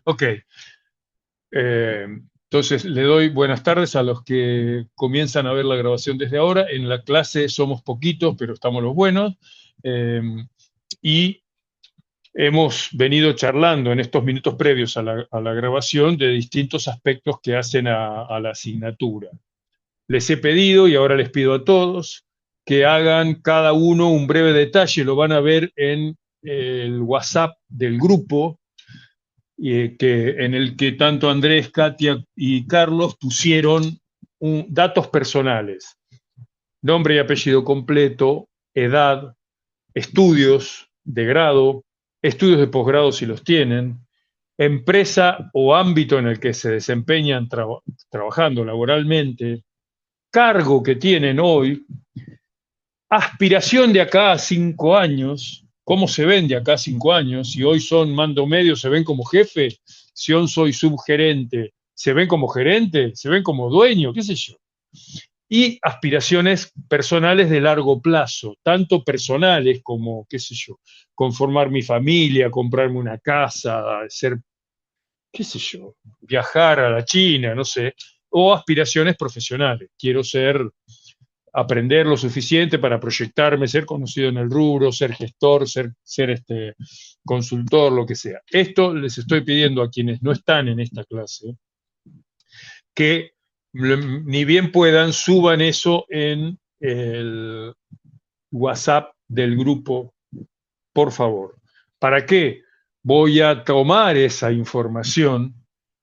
Ok, entonces le doy buenas tardes a los que comienzan a ver la grabación desde ahora. En la clase somos poquitos, pero estamos los buenos. Eh, y hemos venido charlando en estos minutos previos a la grabación de distintos aspectos que hacen a la asignatura. Les he pedido y ahora les pido a todos que hagan cada uno un breve detalle, lo van a ver en el WhatsApp del grupo en el que tanto Andrés, Katia y Carlos pusieron datos personales, nombre y apellido completo, edad, estudios de grado, estudios de posgrado si los tienen, empresa o ámbito en el que se desempeñan trabajando laboralmente, cargo que tienen hoy, aspiración de acá a 5 años, cómo se ven de acá a 5 años, si hoy son mando medio, se ven como jefe, si hoy soy subgerente, se ven como gerente, se ven como dueño, qué sé yo. Y aspiraciones personales de largo plazo, tanto personales como, qué sé yo, conformar mi familia, comprarme una casa, ser, qué sé yo, viajar a la China, no sé, o aspiraciones profesionales. Quiero ser aprender lo suficiente para proyectarme, ser conocido en el rubro, ser gestor, ser consultor, lo que sea. Esto les estoy pidiendo a quienes no están en esta clase que ni bien puedan, suban eso en el WhatsApp del grupo, por favor. ¿Para qué? Voy a tomar esa información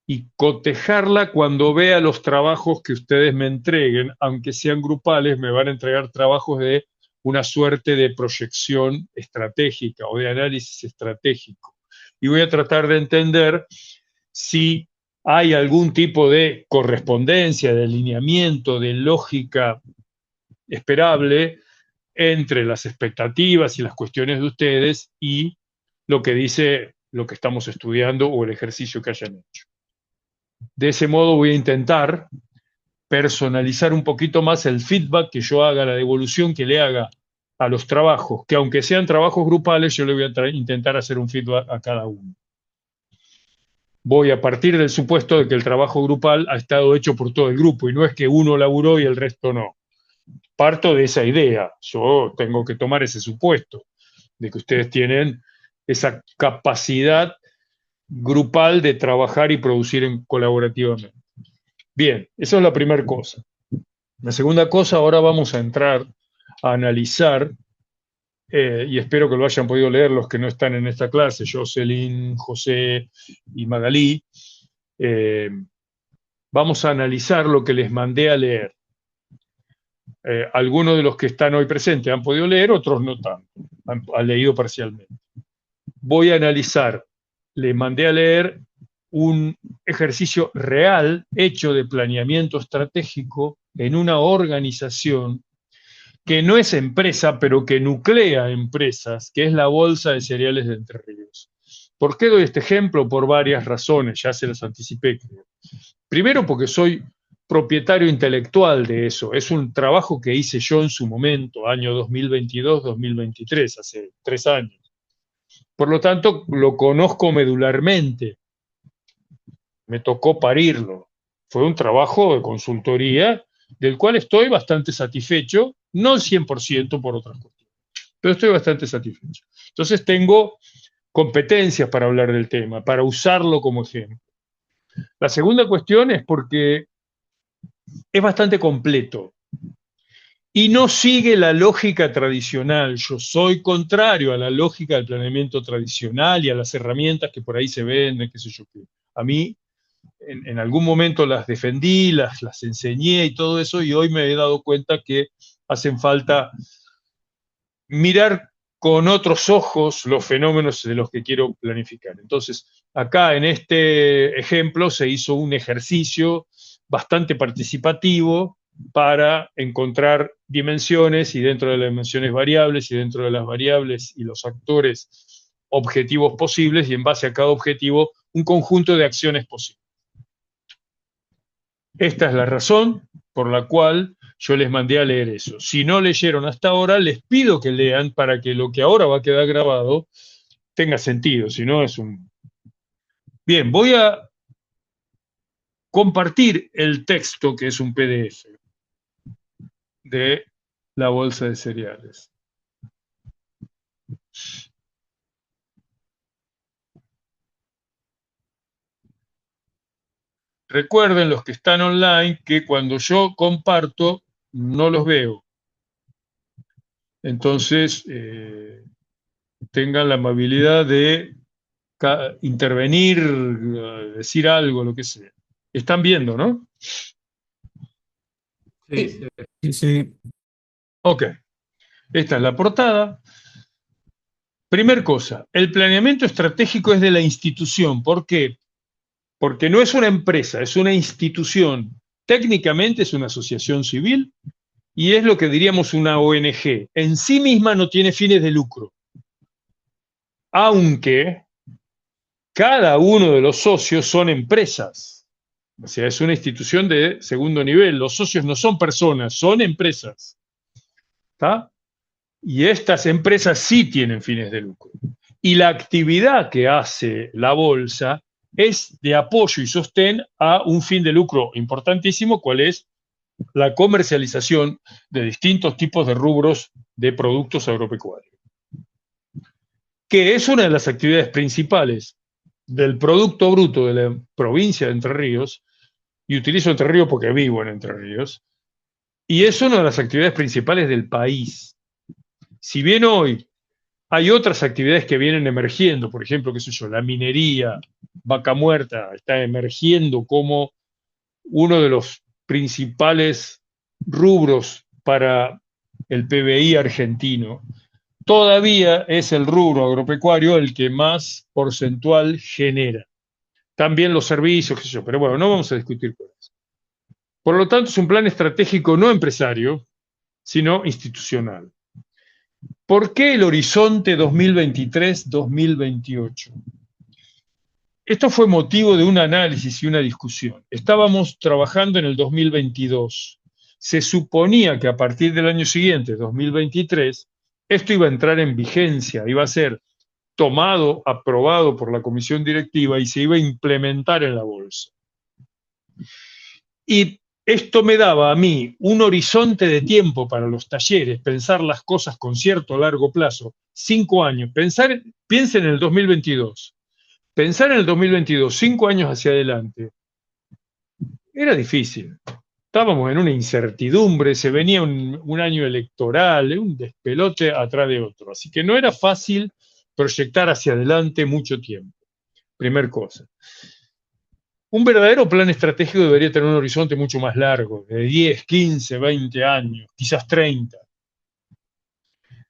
y cotejarla cuando vea los trabajos que ustedes me entreguen, aunque sean grupales, me van a entregar trabajos de una suerte de proyección estratégica o de análisis estratégico. Y voy a tratar de entender si hay algún tipo de correspondencia, de alineamiento, de lógica esperable entre las expectativas y las cuestiones de ustedes y lo que dice lo que estamos estudiando o el ejercicio que hayan hecho. De ese modo voy a intentar personalizar un poquito más el feedback que yo haga, la devolución que le haga a los trabajos, que aunque sean trabajos grupales, yo le voy a intentar hacer un feedback a cada uno. Voy a partir del supuesto de que el trabajo grupal ha estado hecho por todo el grupo y no es que uno laburó y el resto no. Parto de esa idea, yo tengo que tomar ese supuesto de que ustedes tienen esa capacidad grupal de trabajar y producir colaborativamente. Bien, esa es la primera cosa. La segunda cosa, ahora vamos a entrar a analizar, y espero que lo hayan podido leer los que no están en esta clase, Jocelyn, José y Magalí, eh, vamos a analizar lo que les mandé a leer. Algunos de los que están hoy presentes han podido leer, otros no tanto, han leído parcialmente. Voy a analizar, le mandé a leer un ejercicio real hecho de planeamiento estratégico en una organización que no es empresa, pero que nuclea empresas, que es la Bolsa de Cereales de Entre Ríos. ¿Por qué doy este ejemplo? Por varias razones, ya se las anticipé, creo. Primero porque soy propietario intelectual de eso. Es un trabajo que hice yo en su momento, año 2022-2023, hace 3 años. Por lo tanto, lo conozco medularmente. Me tocó parirlo. Fue un trabajo de consultoría del cual estoy bastante satisfecho, no el 100% por otras cuestiones, pero estoy bastante satisfecho. Entonces tengo competencias para hablar del tema, para usarlo como ejemplo. La segunda cuestión es porque es bastante completo y no sigue la lógica tradicional. Yo soy contrario a la lógica del planeamiento tradicional y a las herramientas que por ahí se venden, qué sé yo qué. A mí en algún momento las defendí, las enseñé y todo eso, y hoy me he dado cuenta que hacen falta mirar con otros ojos los fenómenos de los que quiero planificar. Entonces, acá en este ejemplo se hizo un ejercicio bastante participativo para encontrar dimensiones y dentro de las dimensiones variables y dentro de las variables y los actores objetivos posibles y en base a cada objetivo un conjunto de acciones posibles. Esta es la razón por la cual yo les mandé a leer eso. Si no leyeron hasta ahora, les pido que lean para que lo que ahora va a quedar grabado tenga sentido, si no es un... Bien, voy a compartir el texto, que es un PDF, de la bolsa de cereales. Recuerden los que están online que cuando yo comparto no los veo. Entonces, tengan la amabilidad de intervenir, decir algo, lo que sea. Están viendo, ¿no? Sí, sí, sí. Ok, esta es la portada. Primer cosa, el planeamiento estratégico es de la institución. ¿Por qué? Porque no es una empresa, es una institución. Técnicamente es una asociación civil y es lo que diríamos una ONG. En sí misma no tiene fines de lucro, aunque cada uno de los socios son empresas. O sea, es una institución de segundo nivel. Los socios no son personas, son empresas. ¿Está? Y estas empresas sí tienen fines de lucro. Y la actividad que hace la bolsa es de apoyo y sostén a un fin de lucro importantísimo, cuál es la comercialización de distintos tipos de rubros de productos agropecuarios, que es una de las actividades principales del Producto Bruto de la provincia de Entre Ríos, y utilizo Entre Ríos porque vivo en Entre Ríos, y es una de las actividades principales del país. Si bien hoy hay otras actividades que vienen emergiendo, por ejemplo, qué sé yo, la minería, Vaca Muerta, está emergiendo como uno de los principales rubros para el PBI argentino. Todavía es el rubro agropecuario el que más porcentual genera. También los servicios, qué sé yo, pero bueno, no vamos a discutir por eso. Por lo tanto, es un plan estratégico no empresario, sino institucional. ¿Por qué el horizonte 2023-2028? Esto fue motivo de un análisis y una discusión. Estábamos trabajando en el 2022. Se suponía que a partir del año siguiente, 2023, esto iba a entrar en vigencia, iba a ser tomado, aprobado por la comisión directiva y se iba a implementar en la bolsa. Y esto me daba a mí un horizonte de tiempo para los talleres, pensar las cosas con cierto largo plazo, 5 años. Piensen en el 2022. Pensar en el 2022, 5 años hacia adelante, era difícil. Estábamos en una incertidumbre, se venía un año electoral, un despelote atrás de otro. Así que no era fácil proyectar hacia adelante mucho tiempo. Primer cosa. Un verdadero plan estratégico debería tener un horizonte mucho más largo, de 10, 15, 20 años, quizás 30.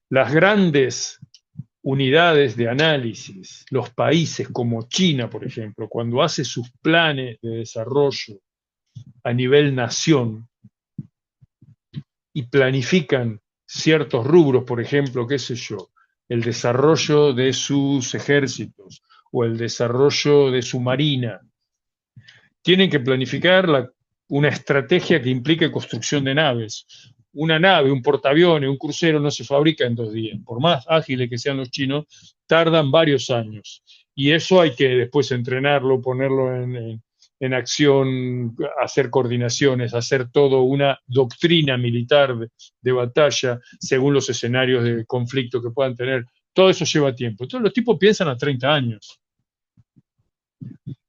Las grandes unidades de análisis, los países como China, por ejemplo, cuando hace sus planes de desarrollo a nivel nación y planifican ciertos rubros, por ejemplo, qué sé yo, el desarrollo de sus ejércitos o el desarrollo de su marina, tienen que planificar una estrategia que implique construcción de naves. Una nave, un portaaviones, un crucero no se fabrica en 2 días. Por más ágiles que sean los chinos, tardan varios años. Y eso hay que después entrenarlo, ponerlo en acción, hacer coordinaciones, hacer todo una doctrina militar de batalla según los escenarios de conflicto que puedan tener. Todo eso lleva tiempo. Entonces los tipos piensan a 30 años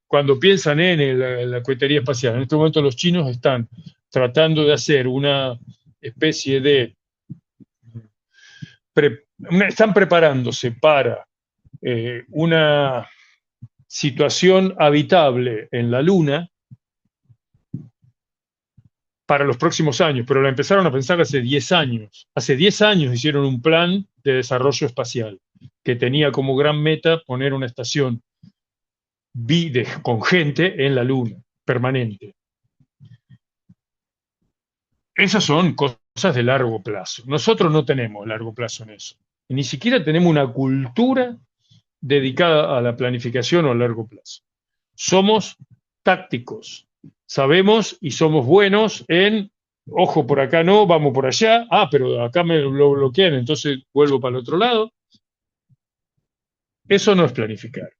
cuando piensan en la cohetería espacial. En este momento los chinos están tratando de hacer una especie de... están preparándose para una situación habitable en la Luna para los próximos años, pero la empezaron a pensar hace 10 años. Hace 10 años hicieron un plan de desarrollo espacial que tenía como gran meta poner una estación con gente en la Luna, permanente. Esas son cosas de largo plazo. Nosotros no tenemos largo plazo en eso. Y ni siquiera tenemos una cultura dedicada a la planificación a largo plazo. Somos tácticos. Sabemos y somos buenos en, ojo, por acá no, vamos por allá. Ah, pero acá me lo bloquean, entonces vuelvo para el otro lado. Eso no es planificar.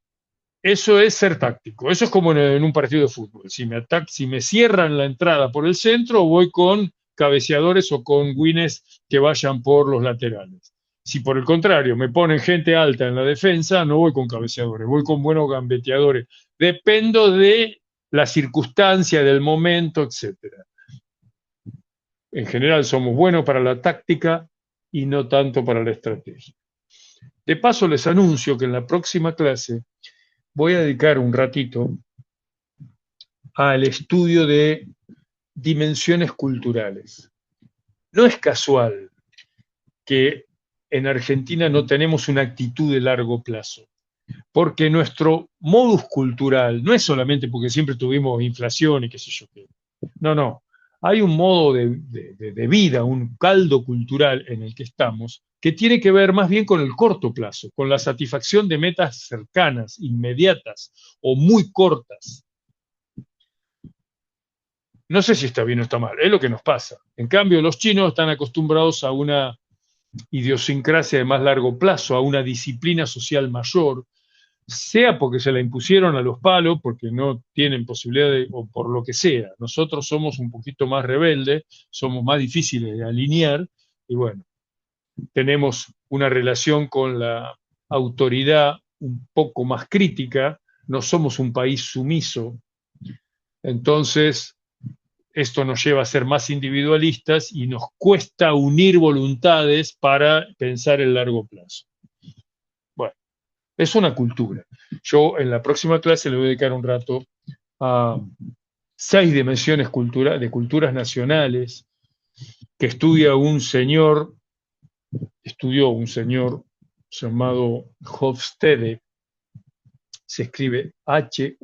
Eso es ser táctico. Eso es como en un partido de fútbol. Si me cierran la entrada por el centro, voy con cabeceadores o con wines que vayan por los laterales. Si por el contrario me ponen gente alta en la defensa, no voy con cabeceadores, voy con buenos gambeteadores. Dependo de la circunstancia, del momento, etcétera. En general somos buenos para la táctica y no tanto para la estrategia. De paso les anuncio que en la próxima clase voy a dedicar un ratito al estudio de dimensiones culturales. No es casual que en Argentina no tenemos una actitud de largo plazo, porque nuestro modus cultural no es solamente porque siempre tuvimos inflación y qué sé yo qué. No, no. Hay un modo de vida, un caldo cultural en el que estamos, que tiene que ver más bien con el corto plazo, con la satisfacción de metas cercanas, inmediatas o muy cortas. No sé si está bien o está mal, es lo que nos pasa. En cambio, los chinos están acostumbrados a una idiosincrasia de más largo plazo, a una disciplina social mayor, sea porque se la impusieron a los palos, porque no tienen posibilidad de, o por lo que sea. Nosotros somos un poquito más rebeldes, somos más difíciles de alinear, y bueno, tenemos una relación con la autoridad un poco más crítica, no somos un país sumiso, entonces esto nos lleva a ser más individualistas y nos cuesta unir voluntades para pensar en largo plazo. Bueno, es una cultura. Yo en la próxima clase le voy a dedicar un rato a 6 dimensiones de culturas nacionales que estudió un señor llamado Hofstede, se escribe Hofstede,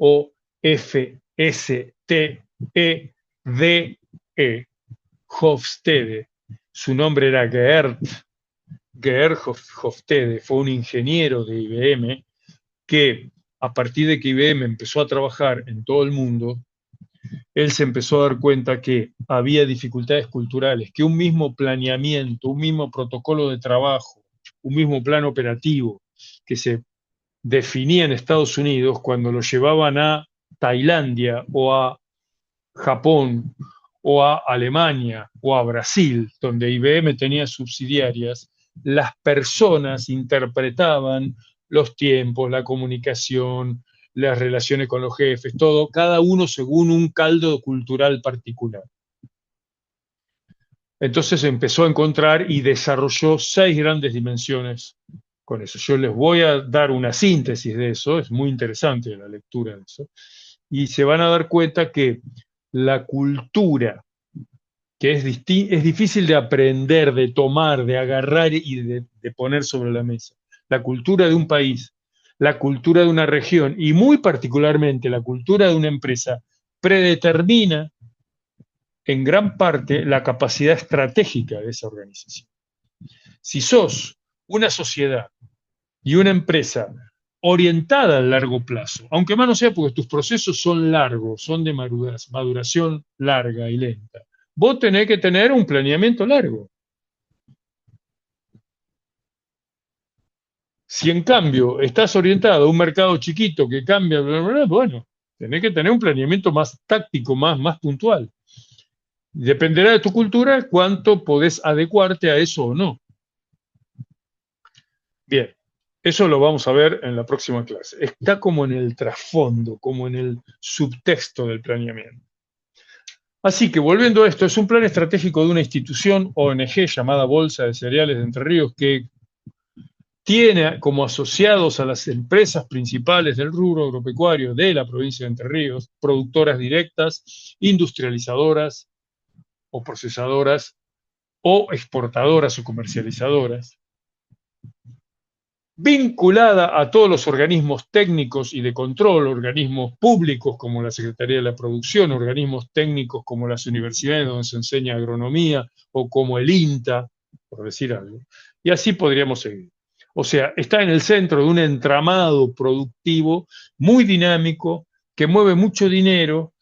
Hofstede. Su nombre era Geert Hofstede, fue un ingeniero de IBM que a partir de que IBM empezó a trabajar en todo el mundo, él se empezó a dar cuenta que había dificultades culturales, que un mismo planeamiento, un mismo protocolo de trabajo, un mismo plan operativo que se definía en Estados Unidos, cuando lo llevaban a Tailandia o a Japón o a Alemania o a Brasil, donde IBM tenía subsidiarias, las personas interpretaban los tiempos, la comunicación, las relaciones con los jefes, todo, cada uno según un caldo cultural particular. Entonces empezó a encontrar y desarrolló 6 grandes dimensiones con eso. Yo les voy a dar una síntesis de eso, es muy interesante la lectura de eso, y se van a dar cuenta que la cultura, que es difícil de aprender, de tomar, de agarrar y de poner sobre la mesa. La cultura de un país, la cultura de una región y muy particularmente la cultura de una empresa predetermina en gran parte la capacidad estratégica de esa organización. Si sos una sociedad y una empresa orientada al largo plazo, aunque más no sea porque tus procesos son largos, son de maduración larga y lenta, vos tenés que tener un planeamiento largo. Si en cambio estás orientado a un mercado chiquito que cambia, bueno, tenés que tener un planeamiento más táctico, más puntual. Dependerá de tu cultura cuánto podés adecuarte a eso o no. Bien, eso lo vamos a ver en la próxima clase. Está como en el trasfondo, como en el subtexto del planeamiento. Así que volviendo a esto, es un plan estratégico de una institución ONG llamada Bolsa de Cereales de Entre Ríos que tiene como asociados a las empresas principales del rubro agropecuario de la provincia de Entre Ríos, productoras directas, industrializadoras o procesadoras o exportadoras o comercializadoras, vinculada a todos los organismos técnicos y de control, organismos públicos como la Secretaría de la Producción, organismos técnicos como las universidades donde se enseña agronomía o como el INTA, por decir algo. Y así podríamos seguir. O sea, está en el centro de un entramado productivo muy dinámico, que mueve mucho dinero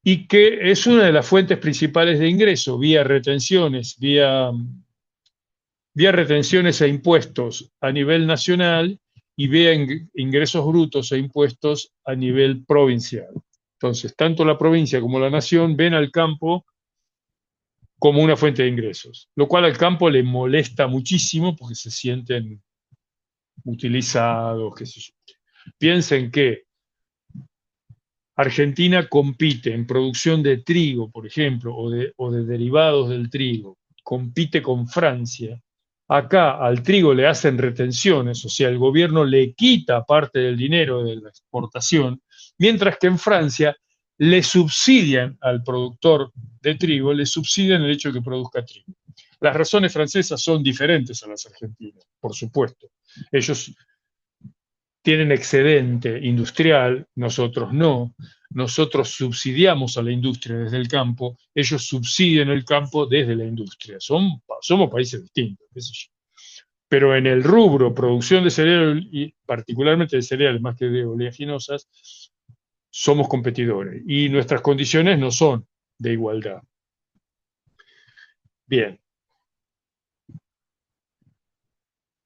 y que es una de las fuentes principales de ingreso, vía retenciones, vía retenciones e impuestos a nivel nacional y vea ingresos brutos e impuestos a nivel provincial. Entonces, tanto la provincia como la nación ven al campo como una fuente de ingresos, lo cual al campo le molesta muchísimo porque se sienten utilizados, qué sé yo. Piensen que Argentina compite en producción de trigo, por ejemplo, o de derivados del trigo, compite con Francia. Acá al trigo le hacen retenciones, o sea, el gobierno le quita parte del dinero de la exportación, mientras que en Francia le subsidian al productor de trigo, le subsidian el hecho de que produzca trigo. Las razones francesas son diferentes a las argentinas, por supuesto. Ellos tienen excedente industrial, nosotros no. Nosotros subsidiamos a la industria desde el campo, ellos subsidian el campo desde la industria. Somos países distintos, qué sé yo. Pero en el rubro producción de cereal, y particularmente de cereales más que de oleaginosas, somos competidores y nuestras condiciones no son de igualdad. Bien,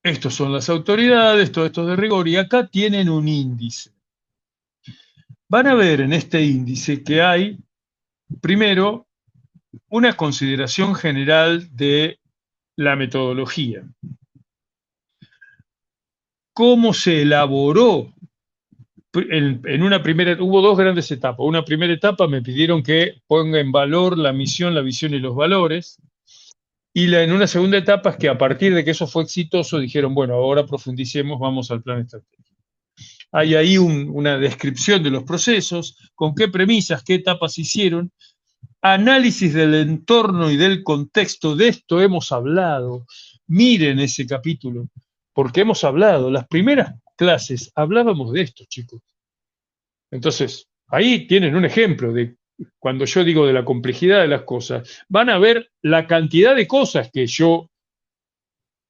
estos son las autoridades, todo esto de rigor, y acá tienen un índice. Van a ver en este índice que hay, primero, una consideración general de la metodología. ¿Cómo se elaboró? En una primera, hubo dos grandes etapas. Una primera etapa me pidieron que ponga en valor la misión, la visión y los valores. Y en una segunda etapa es que a partir de que eso fue exitoso, dijeron, bueno, ahora profundicemos, vamos al plan estratégico. Hay ahí una descripción de los procesos, con qué premisas, qué etapas hicieron, análisis del entorno y del contexto. De esto hemos hablado. Miren ese capítulo, porque hemos hablado. Las primeras clases hablábamos de esto, chicos. Entonces, ahí tienen un ejemplo de cuando yo digo de la complejidad de las cosas. Van a ver la cantidad de cosas que yo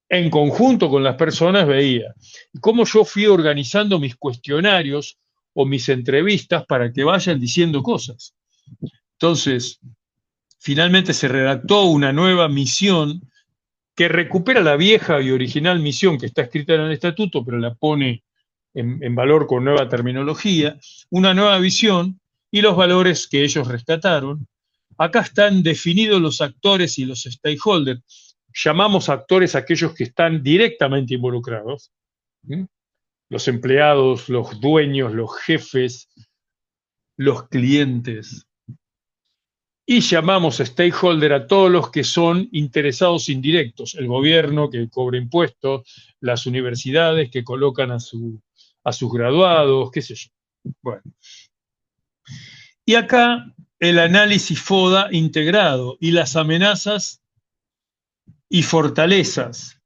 en conjunto con las personas veía. Y cómo yo fui organizando mis cuestionarios o mis entrevistas para que vayan diciendo cosas. Entonces, finalmente se redactó una nueva misión que recupera la vieja y original misión que está escrita en el estatuto, pero la pone en valor con nueva terminología, una nueva visión y los valores que ellos rescataron. Acá están definidos los actores y los stakeholders. Llamamos actores a aquellos que están directamente involucrados, ¿sí? Los empleados, los dueños, los jefes, los clientes. Y llamamos stakeholder a todos los que son interesados indirectos, el gobierno que cobra impuestos, las universidades que colocan a sus graduados, qué sé yo. Bueno. Y acá el análisis FODA integrado y las amenazas y fortalezas.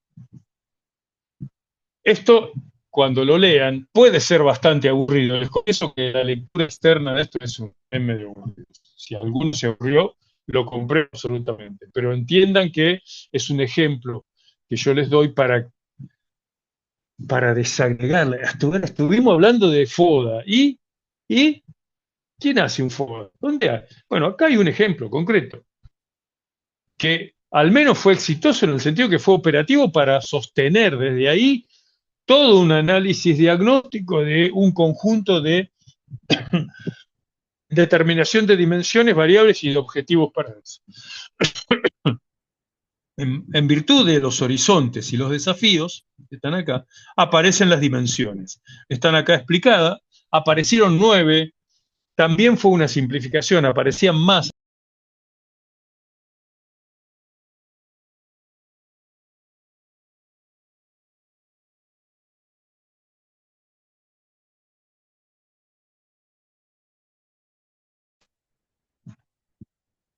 Esto, cuando lo lean, puede ser bastante aburrido. Es por eso que la lectura externa de esto es un medio aburrido. Si alguno se aburrió, lo compré absolutamente. Pero entiendan que es un ejemplo que yo les doy para desagregarla. Hasta ahora estuvimos hablando de FODA. ¿Y quién hace un FODA? ¿Dónde hay? Bueno, acá hay un ejemplo concreto que al menos fue exitoso en el sentido que fue operativo para sostener desde ahí todo un análisis diagnóstico de un conjunto de determinación de dimensiones, variables y de objetivos para eso. En virtud de los horizontes y los desafíos que están acá, aparecen las dimensiones. Están acá explicadas, aparecieron 9, también fue una simplificación, aparecían más.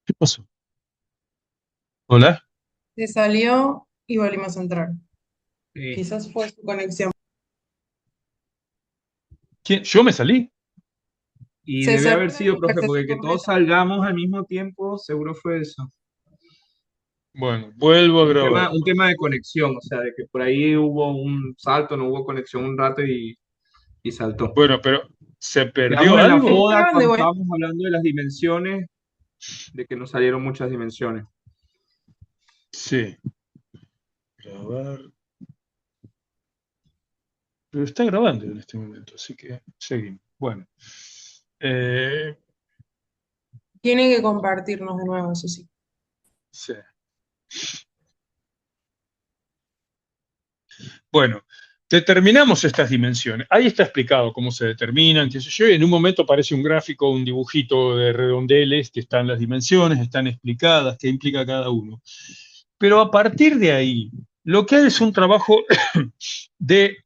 ¿Qué pasó? ¿Hola? Se salió y volvimos a entrar. Sí. Quizás fue su conexión. ¿Quién? ¿Yo me salí? Y Se debe cerró haber la sido, profe, conversación porque que todos completa. salgamos al mismo tiempo, seguro fue eso. Bueno, vuelvo a grabar. Un tema de conexión, o sea, de que por ahí hubo un salto, no hubo conexión un rato y saltó. Bueno, pero ¿se perdió Quedamos en la algo? foda Estaban de cuando vuelta. estábamos hablando de las dimensiones, de que nos salieron muchas dimensiones. Sí. Grabar. Pero está grabando en este momento, así que seguimos. Bueno, eh, Tiene que compartirnos de nuevo, eso sí. sí. Bueno, determinamos estas dimensiones. Ahí está explicado cómo se determinan, qué sé yo, y en un momento aparece un gráfico, un dibujito de redondeles, que están las dimensiones, están explicadas, qué implica cada uno. Pero a partir de ahí, lo que hay es un trabajo de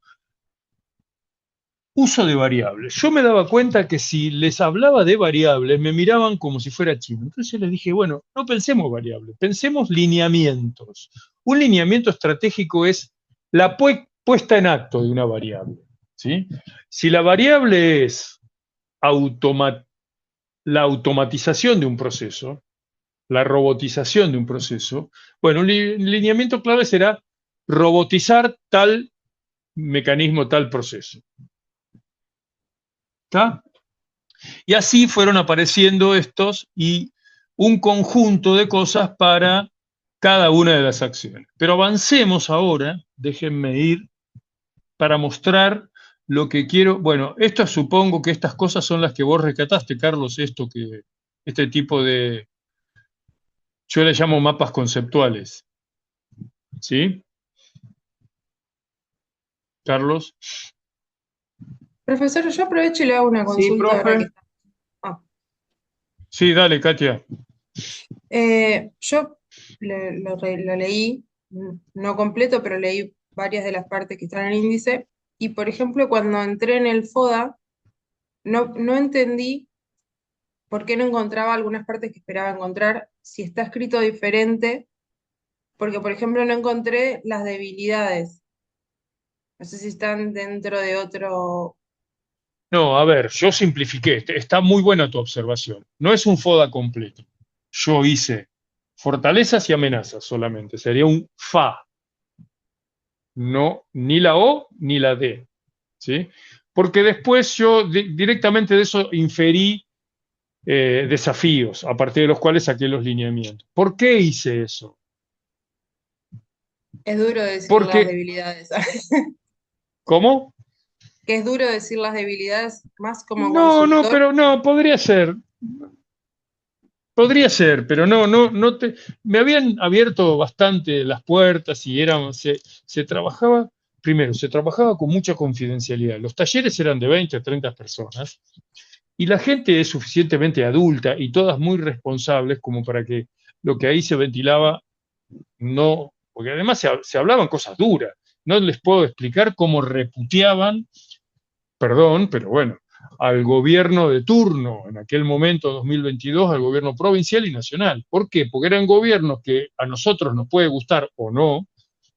uso de variables. Yo me daba cuenta que si les hablaba de variables, me miraban como si fuera chino. Entonces les dije, bueno, no pensemos variables, pensemos lineamientos. Un lineamiento estratégico es la puesta en acto de una variable. ¿Sí? Si la variable es la automatización de un proceso, la robotización de un proceso, bueno, un lineamiento clave será robotizar tal mecanismo, tal proceso. ¿Está? Y así fueron apareciendo estos y un conjunto de cosas para cada una de las acciones. Pero avancemos ahora, déjenme ir para mostrar lo que quiero. Bueno, esto supongo que estas cosas son las que vos rescataste, Carlos, este tipo de, yo le llamo mapas conceptuales. ¿Sí? Carlos. Profesor, yo aprovecho y le hago una Sí, consulta ahora que profe. está. Ah, Sí, dale, Katia. yo lo leí, no completo, pero leí varias de las partes que están en el índice. Y por ejemplo, cuando entré en el FODA, no entendí por qué no encontraba algunas partes que esperaba encontrar, si está escrito diferente, porque por ejemplo no encontré las debilidades. No sé si están dentro de otro. No, a ver, yo simplifiqué. Está muy buena tu observación. No es un FODA completo. Yo hice fortalezas y amenazas solamente. Sería un FA. No, ni la O ni la D. ¿Sí? Porque después yo directamente de eso inferí desafíos, a partir de los cuales saqué los lineamientos. ¿Por qué hice eso? Es duro decir las Porque, debilidades. ¿cómo? Que es duro decir las debilidades más como No, no, consultor. pero no, podría ser. Podría ser, pero no me habían abierto bastante las puertas y se trabajaba, primero, se trabajaba con mucha confidencialidad. Los talleres eran de 20 a 30 personas y la gente es suficientemente adulta y todas muy responsables como para que lo que ahí se ventilaba no, porque además se hablaban cosas duras. No les puedo explicar cómo reputeaban, perdón, pero bueno, al gobierno de turno, en aquel momento 2022, al gobierno provincial y nacional. ¿Por qué? Porque eran gobiernos que a nosotros nos puede gustar o no,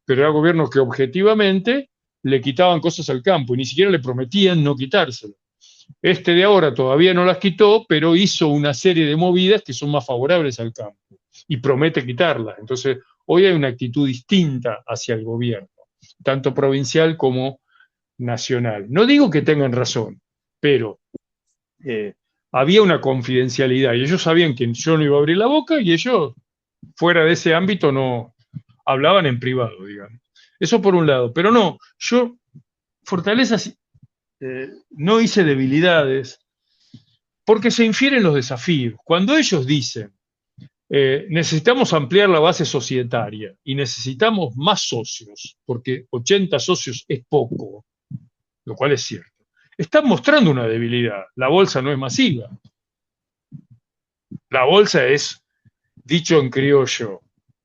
pero eran gobiernos que objetivamente le quitaban cosas al campo y ni siquiera le prometían no quitárselo. Este de ahora todavía no las quitó, pero hizo una serie de movidas que son más favorables al campo y promete quitarlas. Entonces, hoy hay una actitud distinta hacia el gobierno, tanto provincial como nacional. No digo que tengan razón, pero eh, había una confidencialidad y ellos sabían que yo no iba a abrir la boca y ellos, fuera de ese ámbito, no hablaban en privado, digamos. Eso por un lado. Pero no, yo, fortalezas, no hice debilidades porque se infieren los desafíos. Cuando ellos dicen, necesitamos ampliar la base societaria y necesitamos más socios, porque 80 socios es poco, lo cual es cierto. Están mostrando una debilidad. La bolsa no es masiva. La bolsa es, dicho en criollo,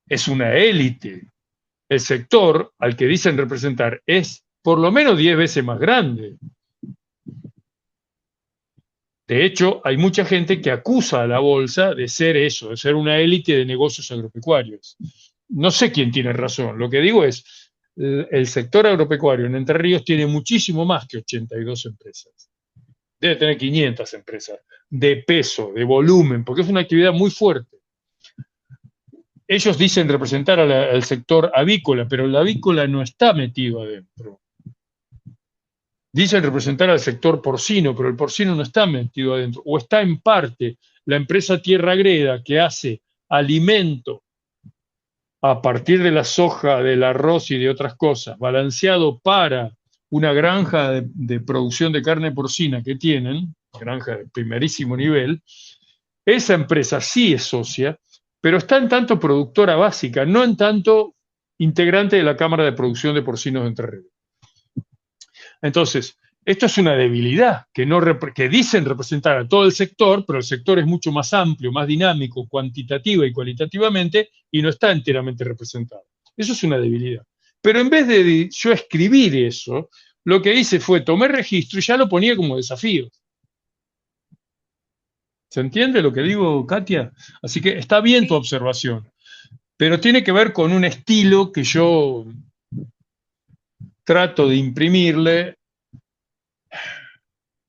es una élite. El sector al que dicen representar es por lo menos 10 veces más grande. De hecho, hay mucha gente que acusa a la bolsa de ser eso, de ser una élite de negocios agropecuarios. No sé quién tiene razón. Lo que digo es, el sector agropecuario en Entre Ríos tiene muchísimo más que 82 empresas. Debe tener 500 empresas de peso, de volumen, porque es una actividad muy fuerte. Ellos dicen representar al sector avícola, pero el avícola no está metido adentro. Dicen representar al sector porcino, pero el porcino no está metido adentro, o está en parte. La empresa Tierra Agreda, que hace alimento a partir de la soja, del arroz y de otras cosas, balanceado para una granja de producción de carne porcina que tienen, granja de primerísimo nivel, esa empresa sí es socia, pero está en tanto productora básica, no en tanto integrante de la Cámara de Producción de Porcinos de Entre Ríos. Entonces, esto es una debilidad que dicen representar a todo el sector, pero el sector es mucho más amplio, más dinámico, cuantitativa y cualitativamente, y no está enteramente representado. Eso es una debilidad. Pero en vez de yo escribir eso, lo que hice fue tomar registro y ya lo ponía como desafío. ¿Se entiende lo que digo, Katia? Así que está bien tu observación, pero tiene que ver con un estilo que yo trato de imprimirle,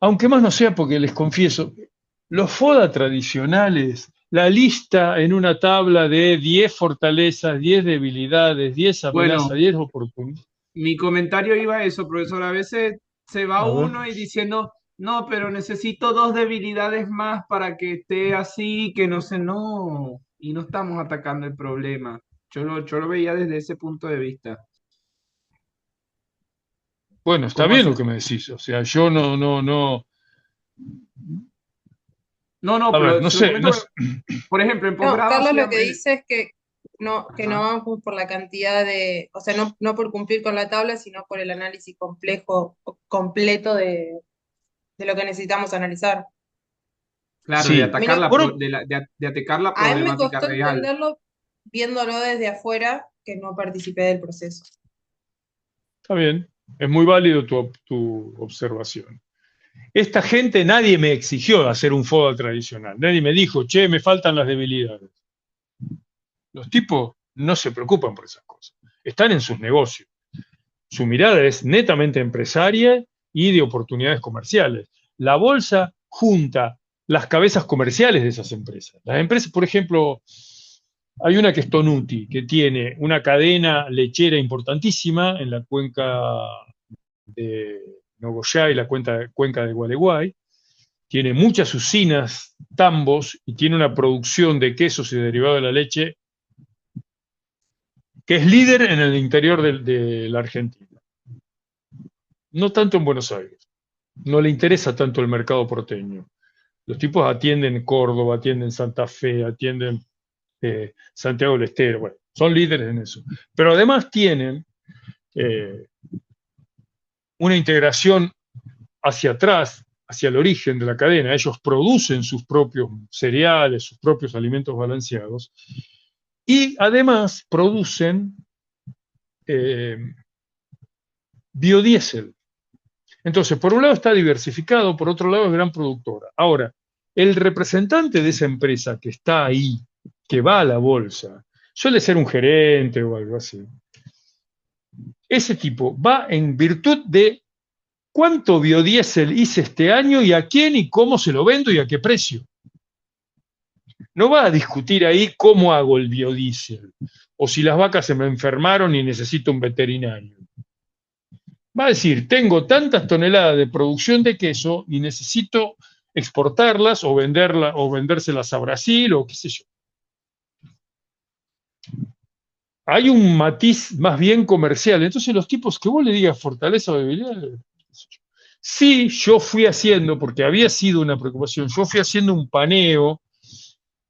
aunque más no sea porque les confieso, los FODA tradicionales, la lista en una tabla de 10 fortalezas, 10 debilidades, 10 amenazas, Bueno, 10 oportunidades. mi comentario iba a eso, profesor. A veces se va A ver. uno y diciendo, no, pero necesito dos debilidades más para que esté así, que no sé, no. Y no estamos atacando el problema. Yo lo veía desde ese punto de vista. Bueno, está ¿Cómo bien lo hacer? que me decís. O sea, yo no. No, no, A ver, pero no se lo sé. comento, por ejemplo, en No, posgrado Carlos lo hacíamos que dice es que no ajá. vamos por la cantidad de, o sea, no por cumplir con la tabla, sino por el análisis complejo, completo de lo que necesitamos analizar. Claro, de Sí. atacar A Bueno, de atacar la a mí me problemática costó real. entenderlo viéndolo desde afuera, que no participé del proceso. está bien. Es muy válido tu observación. Esta gente, nadie me exigió hacer un FODA tradicional. Nadie me dijo, che, me faltan las debilidades. Los tipos no se preocupan por esas cosas. Están en sus negocios. Su mirada es netamente empresaria y de oportunidades comerciales. La bolsa junta las cabezas comerciales de esas empresas. Las empresas, por ejemplo, hay una que es Tonuti, que tiene una cadena lechera importantísima en la cuenca de Nogoyá y la cuenca de Gualeguay. Tiene muchas usinas, tambos, y tiene una producción de quesos y derivados de la leche que es líder en el interior de la Argentina. No tanto en Buenos Aires. No le interesa tanto el mercado porteño. Los tipos atienden Córdoba, atienden Santa Fe, atienden Santiago del Estero. Bueno, son líderes en eso. Pero además tienen eh, una integración hacia atrás, hacia el origen de la cadena. Ellos producen sus propios cereales, sus propios alimentos balanceados y además producen eh, biodiesel. Entonces, por un lado está diversificado, por otro lado es gran productora. Ahora, el representante de esa empresa que está ahí, que va a la bolsa, suele ser un gerente o algo así. Ese tipo va en virtud de cuánto biodiesel hice este año y a quién y cómo se lo vendo y a qué precio. No va a discutir ahí cómo hago el biodiesel o si las vacas se me enfermaron y necesito un veterinario. Va a decir, tengo tantas toneladas de producción de queso y necesito exportarlas o vendérselas a Brasil o qué sé yo. Hay un matiz más bien comercial. Entonces los tipos que vos le digas fortaleza o debilidad, sí, yo fui haciendo, porque había sido una preocupación, yo fui haciendo un paneo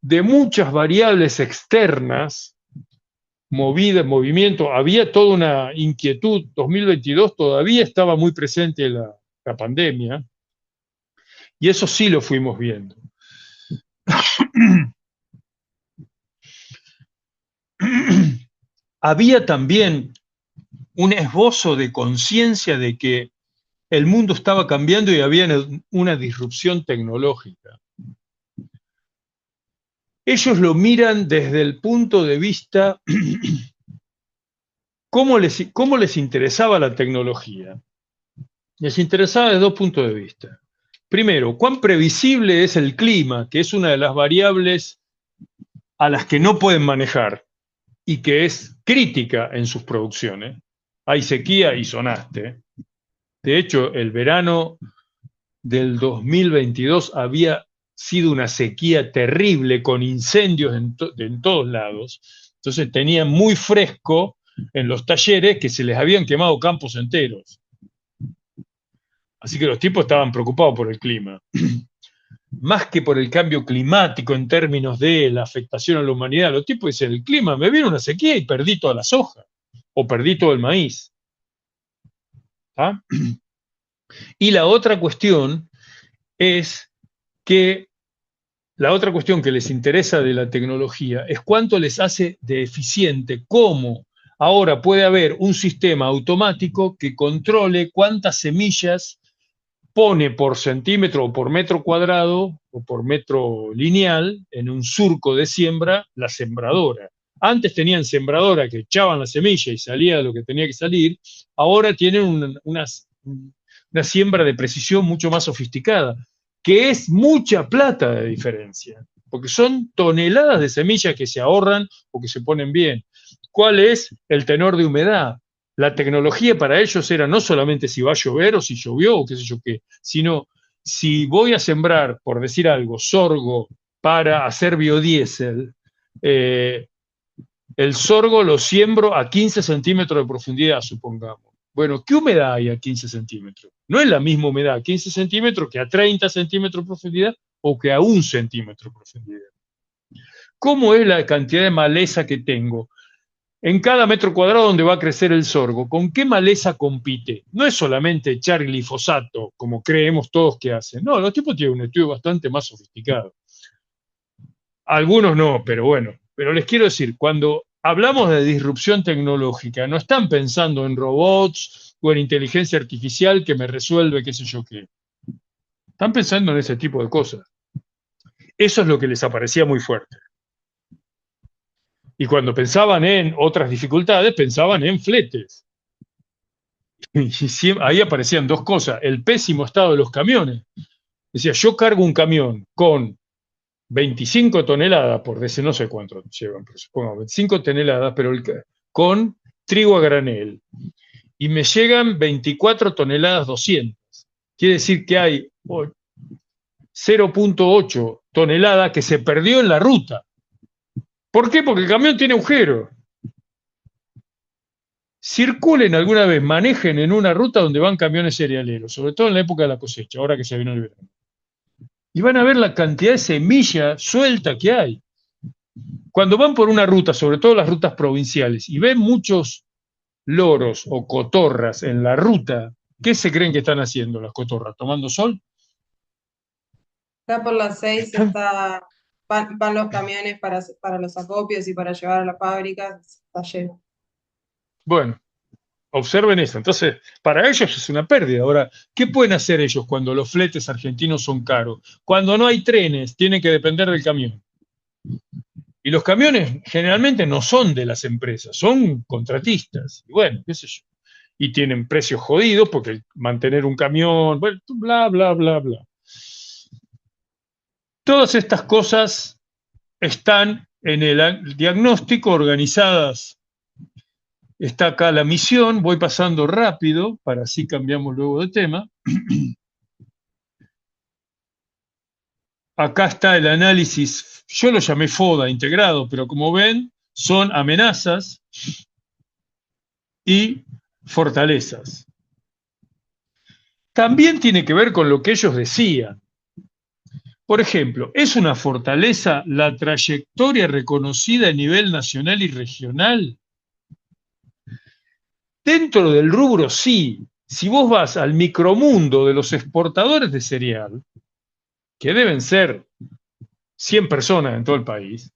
de muchas variables externas, movimiento, había toda una inquietud. 2022 todavía estaba muy presente la pandemia, y eso sí lo fuimos viendo. Había también un esbozo de conciencia de que el mundo estaba cambiando y había una disrupción tecnológica. Ellos lo miran desde el punto de vista cómo les interesaba la tecnología. Les interesaba desde dos puntos de vista. Primero, cuán previsible es el clima, que es una de las variables a las que no pueden manejar y que es crítica en sus producciones. Hay sequía y sonaste. De hecho, el verano del 2022 había sido una sequía terrible con incendios en todos lados. Entonces tenían muy fresco en los talleres que se les habían quemado campos enteros. Así que los tipos estaban preocupados por el clima. Más que por el cambio climático en términos de la afectación a la humanidad, los tipos dicen, el clima, me viene una sequía y perdí toda la soja, o perdí todo el maíz. ¿Ah? Y la otra cuestión es que la otra cuestión que les interesa de la tecnología es cuánto les hace de eficiente, cómo ahora puede haber un sistema automático que controle cuántas semillas pone por centímetro o por metro cuadrado o por metro lineal en un surco de siembra la sembradora. Antes tenían sembradora que echaban la semilla y salía lo que tenía que salir, ahora tienen una siembra de precisión mucho más sofisticada, que es mucha plata de diferencia, porque son toneladas de semillas que se ahorran o que se ponen bien. ¿Cuál es el tenor de humedad? La tecnología para ellos era no solamente si va a llover o si llovió o qué sé yo qué, sino si voy a sembrar, por decir algo, sorgo para hacer biodiesel, el sorgo lo siembro a 15 centímetros de profundidad, supongamos. Bueno, ¿qué humedad hay a 15 centímetros? No es la misma humedad a 15 centímetros que a 30 centímetros de profundidad o que a 1 centímetro de profundidad. ¿Cómo es la cantidad de maleza que tengo en cada metro cuadrado donde va a crecer el sorgo? ¿Con qué maleza compite? No es solamente echar glifosato, como creemos todos que hacen. No, los tipos tienen un estudio bastante más sofisticado. Algunos no, pero bueno. Pero les quiero decir, cuando hablamos de disrupción tecnológica, no están pensando en robots o en inteligencia artificial que me resuelve qué sé yo qué. Están pensando en ese tipo de cosas. Eso es lo que les aparecía muy fuerte. Y cuando pensaban en otras dificultades, pensaban en fletes. Y ahí aparecían dos cosas. El pésimo estado de los camiones. Decía, yo cargo un camión con 25 toneladas, por decir, no sé cuánto llevan, pero supongo 25 toneladas, pero con trigo a granel. Y me llegan 24 toneladas 200. Quiere decir que hay 0.8 toneladas que se perdió en la ruta. ¿Por qué? Porque el camión tiene agujero. Circulen alguna vez, manejen en una ruta donde van camiones cerealeros, sobre todo en la época de la cosecha, ahora que se viene el verano. Y van a ver la cantidad de semilla suelta que hay. Cuando van por una ruta, sobre todo las rutas provinciales, y ven muchos loros o cotorras en la ruta, ¿qué se creen que están haciendo las cotorras? ¿Tomando sol? Acá por las 6 van los camiones para los acopios y para llevar a las fábricas, está lleno. Bueno, observen eso. Entonces, para ellos es una pérdida. Ahora, ¿qué pueden hacer ellos cuando los fletes argentinos son caros? Cuando no hay trenes, tienen que depender del camión. Y los camiones generalmente no son de las empresas, son contratistas. Y bueno, qué sé yo. Y tienen precios jodidos porque mantener un camión, bueno, bla, bla, bla, bla. Todas estas cosas están en el diagnóstico organizadas. Está acá la misión, voy pasando rápido, para así cambiamos luego de tema. Acá está el análisis, yo lo llamé FODA integrado, pero como ven, son amenazas y fortalezas. También tiene que ver con lo que ellos decían. Por ejemplo, ¿es una fortaleza la trayectoria reconocida a nivel nacional y regional? Dentro del rubro sí. Si vos vas al micromundo de los exportadores de cereal, que deben ser 100 personas en todo el país,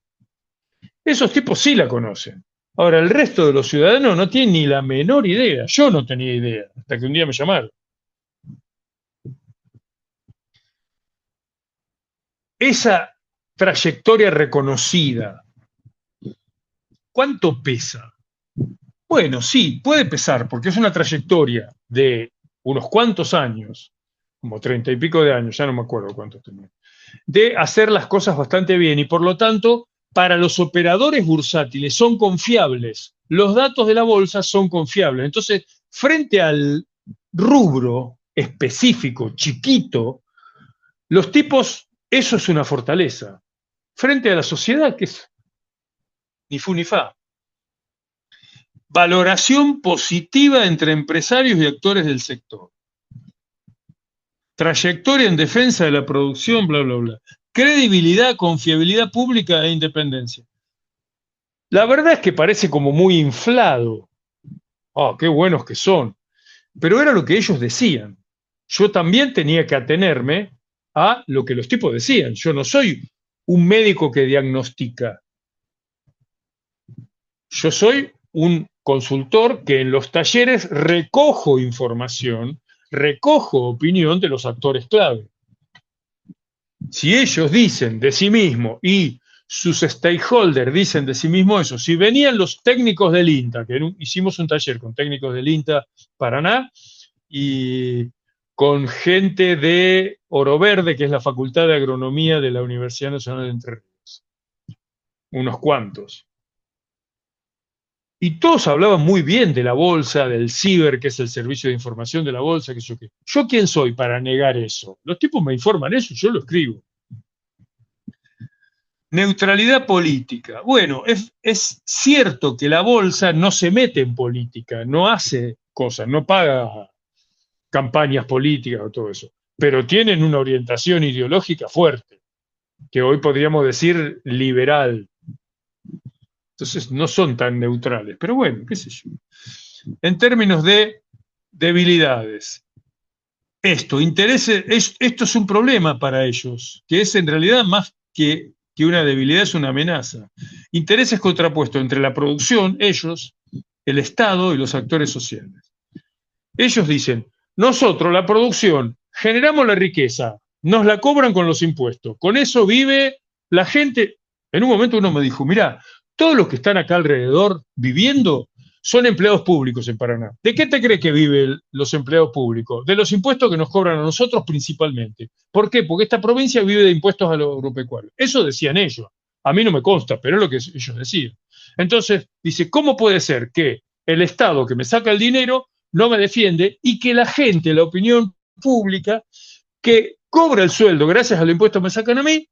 esos tipos sí la conocen. Ahora, el resto de los ciudadanos no tienen ni la menor idea. Yo no tenía idea, hasta que un día me llamaron. Esa trayectoria reconocida, ¿cuánto pesa? Bueno, sí, puede pesar, porque es una trayectoria de unos cuantos años, como 30 y pico de años, ya no me acuerdo cuántos tenía, de hacer las cosas bastante bien y por lo tanto, para los operadores bursátiles son confiables. Los datos de la bolsa son confiables. Entonces, frente al rubro específico, chiquito, los tipos, eso es una fortaleza. Frente a la sociedad, que es ni fu ni fa. Valoración positiva entre empresarios y actores del sector. trayectoria en defensa de la producción, bla, bla, bla. Credibilidad, confiabilidad pública e independencia. La verdad es que parece como muy inflado. Oh, qué buenos que son. Pero era lo que ellos decían. Yo también tenía que atenerme a lo que los tipos decían. Yo no soy un médico que diagnostica. Yo soy un consultor que en los talleres recojo información, recojo opinión de los actores clave. Si ellos dicen de sí mismos y sus stakeholders dicen de sí mismos eso, si venían los técnicos del INTA, que hicimos un taller con técnicos del INTA Paraná y con gente de Oro Verde, que es la Facultad de Agronomía de la Universidad Nacional de Entre Ríos, unos cuantos. Y todos hablaban muy bien de la bolsa, del ciber, que es el servicio de información de la bolsa, que yo qué. ¿Yo quién soy para negar eso? Los tipos me informan eso y yo lo escribo. Neutralidad política. Bueno, es cierto que la bolsa no se mete en política, no hace cosas, no paga campañas políticas o todo eso, pero tienen una orientación ideológica fuerte, que hoy podríamos decir liberal. Entonces no son tan neutrales, pero bueno, qué sé yo. En términos de debilidades, esto es un problema para ellos, que es en realidad más que una debilidad, es una amenaza. Intereses contrapuestos entre la producción, ellos, el Estado y los actores sociales. Ellos dicen, nosotros, la producción, generamos la riqueza, nos la cobran con los impuestos, con eso vive la gente. En un momento uno me dijo, mirá, todos los que están acá alrededor viviendo son empleados públicos en Paraná. ¿De qué te crees que viven los empleados públicos? De los impuestos que nos cobran a nosotros principalmente. ¿Por qué? Porque esta provincia vive de impuestos a los agropecuarios. Eso decían ellos. A mí no me consta, pero es lo que ellos decían. Entonces, dice, ¿cómo puede ser que el Estado que me saca el dinero no me defiende y que la gente, la opinión pública, que cobra el sueldo gracias al impuesto que me sacan a mí,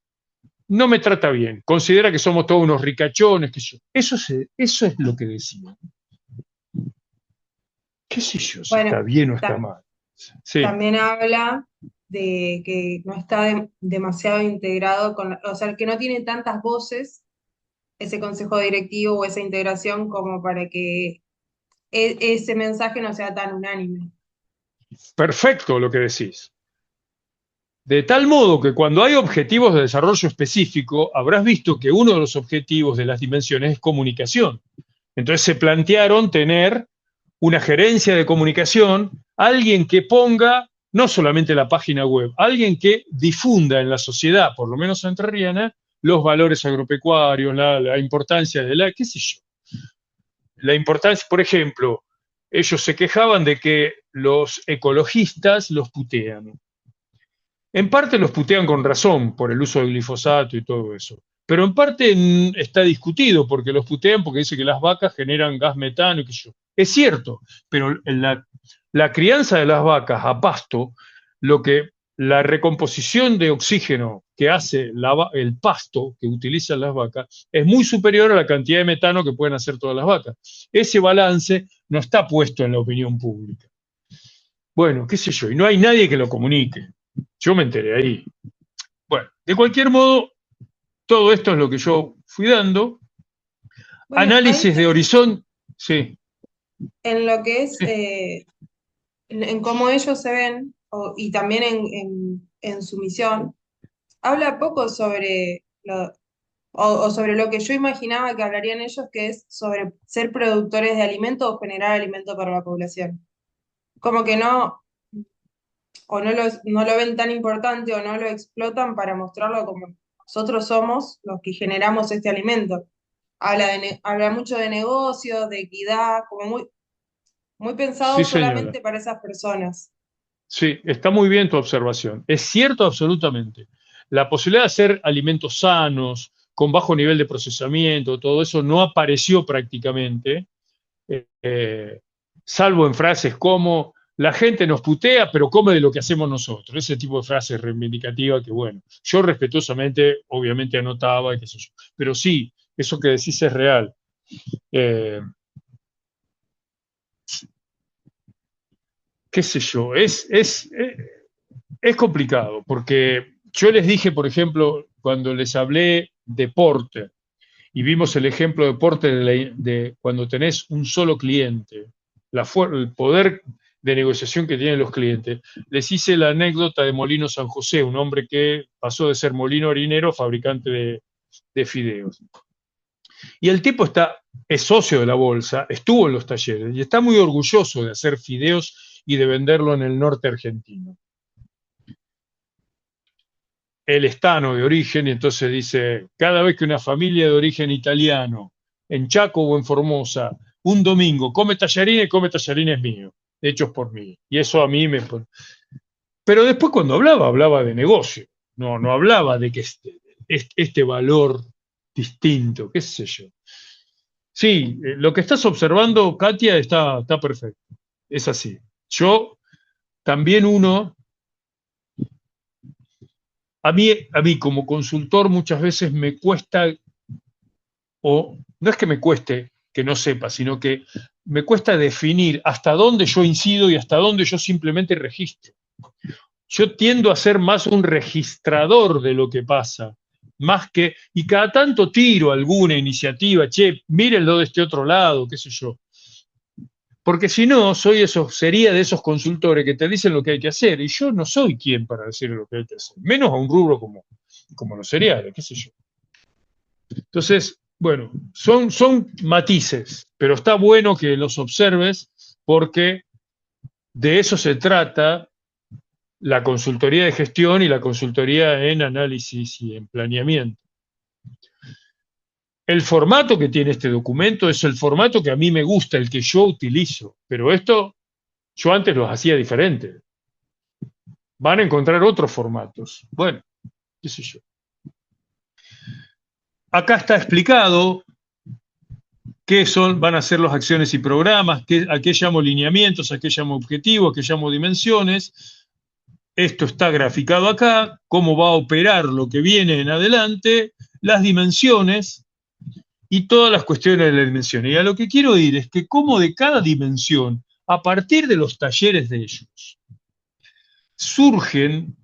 no me trata bien? Considera que somos todos unos ricachones. Que yo. Eso es lo que decían. ¿Qué sé yo si está Bueno, bien o está mal? Sí, también habla de que no está demasiado integrado o sea, que no tiene tantas voces ese consejo directivo o esa integración como para que ese mensaje no sea tan unánime. perfecto lo que decís. De tal modo que cuando hay objetivos de desarrollo específico, habrás visto que uno de los objetivos de las dimensiones es comunicación. Entonces se plantearon tener una gerencia de comunicación, alguien que ponga no solamente la página web, alguien que difunda en la sociedad, por lo menos entrerriana, los valores agropecuarios, la importancia de qué sé yo. La importancia, por ejemplo, ellos se quejaban de que los ecologistas los putean. En parte los putean con razón por el uso del glifosato y todo eso. Pero en parte está discutido porque los putean porque dice que las vacas generan gas metano y qué sé yo. Es cierto, pero la crianza de las vacas a pasto, la recomposición de oxígeno que hace el pasto que utilizan las vacas es muy superior a la cantidad de metano que pueden hacer todas las vacas. Ese balance no está puesto en la opinión pública. Bueno, qué sé yo, y no hay nadie que lo comunique. Yo me enteré ahí. Bueno, de cualquier modo, todo esto es lo que yo fui dando. Bueno, Análisis de horizonte, sí, en lo que es, sí, en cómo ellos se ven y también en su misión, habla poco sobre o sobre lo que yo imaginaba que hablarían ellos, que es sobre ser productores de alimentos o generar alimento para la población. Como que no, o no lo ven tan importante o no lo explotan para mostrarlo como nosotros somos los que generamos este alimento. Habla mucho de negocio, de equidad, como muy pensado sí, señora. solamente para esas personas. Sí, está muy bien tu observación. Es cierto absolutamente. La posibilidad de hacer alimentos sanos, con bajo nivel de procesamiento, todo eso no apareció prácticamente, eh, salvo en frases como la gente nos putea, pero come de lo que hacemos nosotros. Ese tipo de frases reivindicativas que, bueno, yo respetuosamente, obviamente anotaba y qué sé yo. Pero sí, eso que decís es real. Eh, qué sé yo, Es complicado, porque yo les dije, por ejemplo, cuando les hablé de Porter, y vimos el ejemplo de Porter de cuando tenés un solo cliente, el poder de negociación que tienen los clientes. Les hice la anécdota de Molino San José, un hombre que pasó de ser molino harinero a fabricante de fideos. Y el tipo es socio de la bolsa, estuvo en los talleres y está muy orgulloso de hacer fideos y de venderlo en el norte argentino. Él es tano de origen y entonces dice, cada vez que una familia de origen italiano, en Chaco o en Formosa, un domingo come tallarines míos, hechos por mí. Y eso a mí me... Pero después cuando hablaba de negocio, no hablaba de que este valor distinto, qué sé yo. Sí, lo que estás observando, Katia, está perfecto. Es así. Yo también a mí como consultor muchas veces me cuesta, o no es que me cueste que no sepa, sino que me cuesta definir hasta dónde yo incido y hasta dónde yo simplemente registro. Yo tiendo a ser más un registrador de lo que pasa, más que, y cada tanto tiro alguna iniciativa, che, mírenlo de este otro lado, qué sé yo. Porque si no, sería de esos consultores que te dicen lo que hay que hacer, y yo no soy quien para decir lo que hay que hacer, menos a un rubro como los cereales, qué sé yo. Entonces, bueno, son matices, pero está bueno que los observes porque de eso se trata la consultoría de gestión y la consultoría en análisis y en planeamiento. El formato que tiene este documento es el formato que a mí me gusta, el que yo utilizo, pero esto yo antes los hacía diferente. Van a encontrar otros formatos. Bueno, qué sé yo. Acá está explicado qué van a ser las acciones y programas, a qué llamo lineamientos, a qué llamo objetivos, a qué llamo dimensiones. Esto está graficado acá, cómo va a operar lo que viene en adelante, las dimensiones y todas las cuestiones de la dimensión. Y a lo que quiero ir es que cómo de cada dimensión, a partir de los talleres de ellos, surgen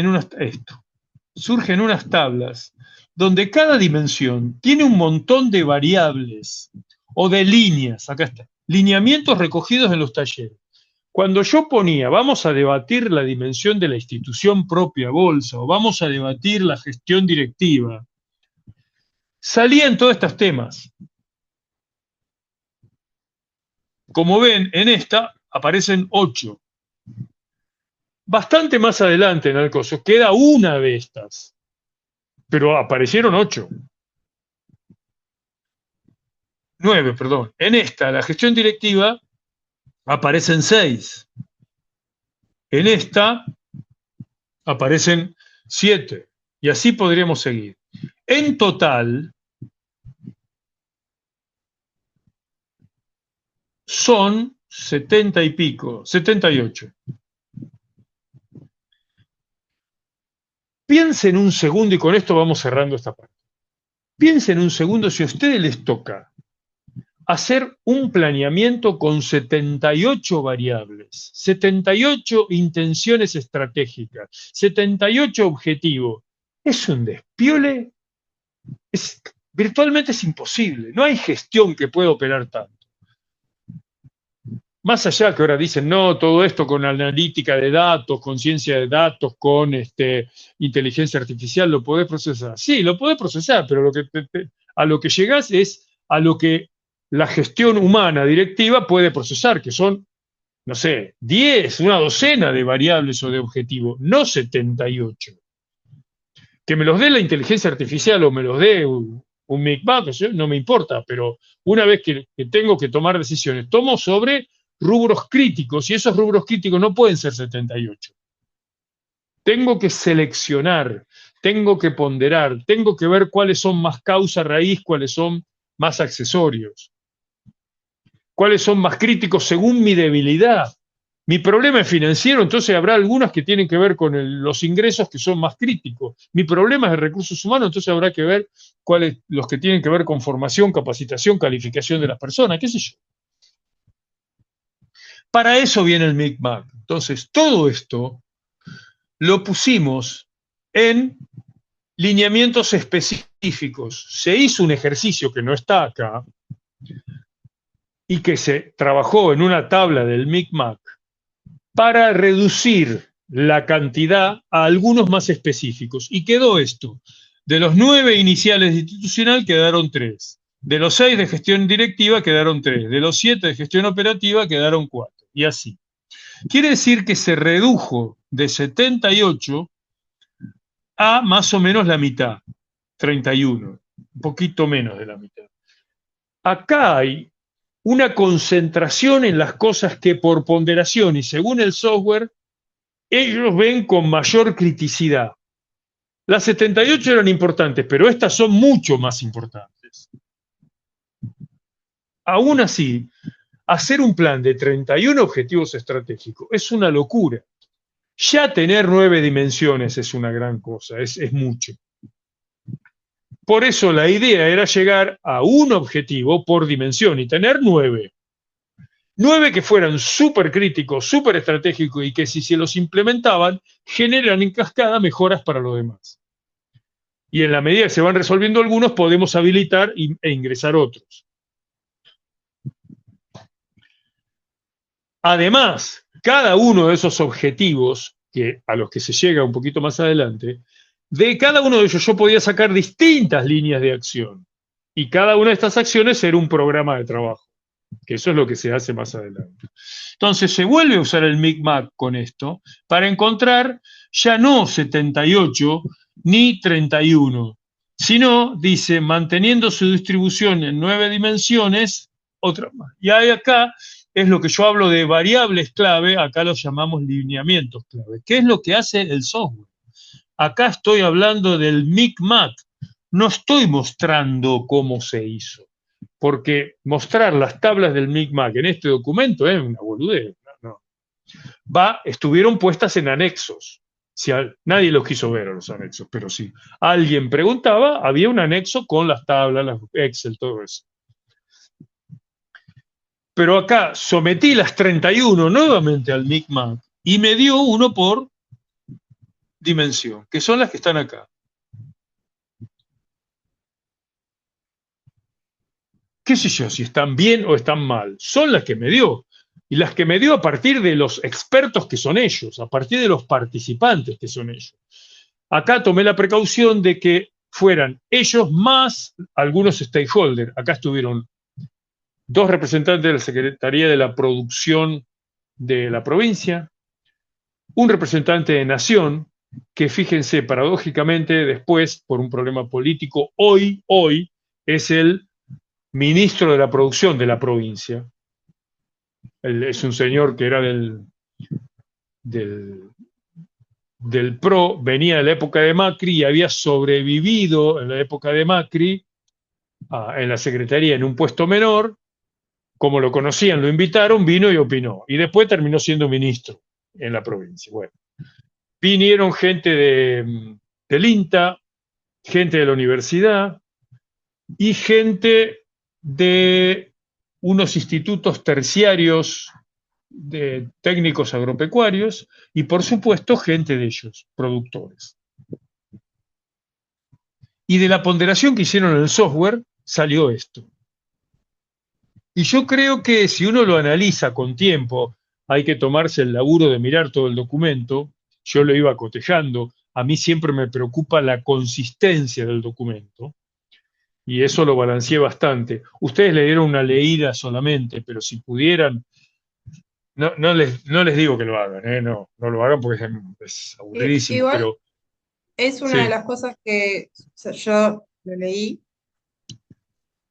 unas tablas donde cada dimensión tiene un montón de variables o de líneas, acá está, lineamientos recogidos en los talleres. Cuando yo ponía, vamos a debatir la dimensión de la institución propia bolsa o vamos a debatir la gestión directiva, salían todos estos temas. Como ven, en esta aparecen 8. Bastante más adelante en Alcoso queda una de estas, pero aparecieron 8. 9, perdón. En esta, la gestión directiva, aparecen 6. En esta aparecen 7. Y así podríamos seguir. En total, son 70 y pico, 78. Piensen un segundo, y con esto vamos cerrando esta parte. Piensen un segundo si a ustedes les toca hacer un planeamiento con 78 variables, 78 intenciones estratégicas, 78 objetivos. Es un despiole, virtualmente es imposible, no hay gestión que pueda operar tanto. Más allá que ahora dicen, no, todo esto con analítica de datos, con ciencia de datos, con inteligencia artificial, lo podés procesar. Sí, lo podés procesar, pero a lo que llegás es a lo que la gestión humana directiva puede procesar, que son, no sé, 10, una docena de variables o de objetivos, no 78. Que me los dé la inteligencia artificial o me los dé un MICMAP, no me importa, pero una vez que tengo que tomar decisiones, tomo sobre rubros críticos, y esos rubros críticos no pueden ser 78. Tengo que seleccionar, tengo que ponderar, tengo que ver cuáles son más causa raíz, cuáles son más accesorios, cuáles son más críticos según mi debilidad. Mi problema es financiero, entonces habrá algunas que tienen que ver con los ingresos que son más críticos. Mi problema es de recursos humanos, entonces habrá que ver cuáles los que tienen que ver con formación, capacitación, calificación de las personas, qué sé yo. Para eso viene el MICMAC. Entonces, todo esto lo pusimos en lineamientos específicos. Se hizo un ejercicio que no está acá y que se trabajó en una tabla del MICMAC para reducir la cantidad a algunos más específicos. Y quedó esto. De los 9 iniciales de institucional quedaron 3. De los 6 de gestión directiva quedaron 3. De los 7 de gestión operativa quedaron 4. Y así. Quiere decir que se redujo de 78 a más o menos la mitad, 31, un poquito menos de la mitad. Acá hay una concentración en las cosas que por ponderación y según el software, ellos ven con mayor criticidad. Las 78 eran importantes, pero estas son mucho más importantes. Aún así, hacer un plan de 31 objetivos estratégicos es una locura. Ya tener 9 dimensiones es una gran cosa, es mucho. Por eso la idea era llegar a un objetivo por dimensión y tener 9. 9 que fueran súper críticos, súper estratégicos y que si se los implementaban, generan en cascada mejoras para los demás. Y en la medida que se van resolviendo algunos, podemos habilitar e ingresar otros. Además, cada uno de esos objetivos, a los que se llega un poquito más adelante, de cada uno de ellos yo podía sacar distintas líneas de acción. Y cada una de estas acciones era un programa de trabajo, que eso es lo que se hace más adelante. Entonces se vuelve a usar el MICMAC con esto para encontrar ya no 78 ni 31, sino, dice, manteniendo su distribución en 9 dimensiones, otra más. Y hay acá es lo que yo hablo de variables clave, acá los llamamos lineamientos clave. ¿Qué es lo que hace el software? Acá estoy hablando del MICMAC, no estoy mostrando cómo se hizo, porque mostrar las tablas del MICMAC en este documento es una boludez. No. Estuvieron puestas en anexos. Nadie los quiso ver a los anexos, pero si alguien preguntaba, había un anexo con las tablas, las Excel, todo eso. Pero acá sometí las 31 nuevamente al MICMAC y me dio uno por dimensión, que son las que están acá. ¿Qué sé yo si están bien o están mal? Son las que me dio. Y las que me dio a partir de los expertos que son ellos, a partir de los participantes que son ellos. Acá tomé la precaución de que fueran ellos más algunos stakeholders. Acá estuvieron 2 representantes de la Secretaría de la Producción de la provincia, un representante de Nación, que fíjense, paradójicamente, después, por un problema político, hoy es el ministro de la Producción de la provincia. Es un señor que era del PRO, venía de la época de Macri y había sobrevivido en la época de Macri en la Secretaría en un puesto menor. Como lo conocían, lo invitaron, vino y opinó. Y después terminó siendo ministro en la provincia. Bueno, vinieron gente del INTA, gente de la universidad y gente de unos institutos terciarios de técnicos agropecuarios y, por supuesto, gente de ellos, productores. Y de la ponderación que hicieron en el software salió esto. Y yo creo que si uno lo analiza con tiempo, hay que tomarse el laburo de mirar todo el documento. Yo lo iba cotejando. A mí siempre me preocupa la consistencia del documento. Y eso lo balanceé bastante. Ustedes le dieron una leída solamente, pero si pudieran, no les digo que lo hagan, no lo hagan porque es aburridísimo, Igual pero es una de sí. las cosas que yo lo leí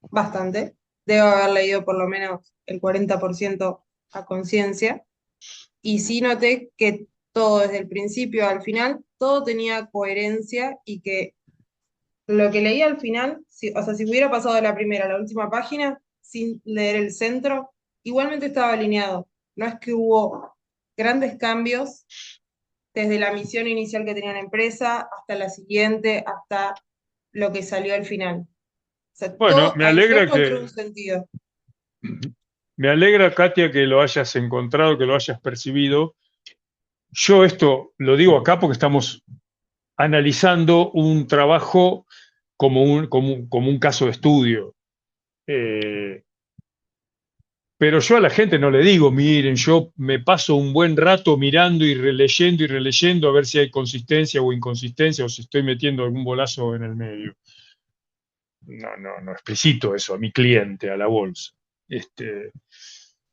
bastante. Debo haber leído por lo menos el 40% a conciencia. Y sí noté que todo, desde el principio al final, todo tenía coherencia y que lo que leí al final, o sea, si hubiera pasado de la primera a la última página sin leer el centro, igualmente estaba alineado. No es que hubo grandes cambios desde la misión inicial que tenía la empresa hasta la siguiente, hasta lo que salió al final. O sea, Bueno, ahí yo encontré un sentido. me alegra, Katia, que lo hayas encontrado, que lo hayas percibido. Yo esto lo digo acá porque estamos analizando un trabajo como un caso de estudio. Eh, pero yo a la gente no le digo, miren, yo me paso un buen rato mirando y releyendo a ver si hay consistencia o inconsistencia o si estoy metiendo algún bolazo en el medio. No explicito eso a mi cliente, a la bolsa.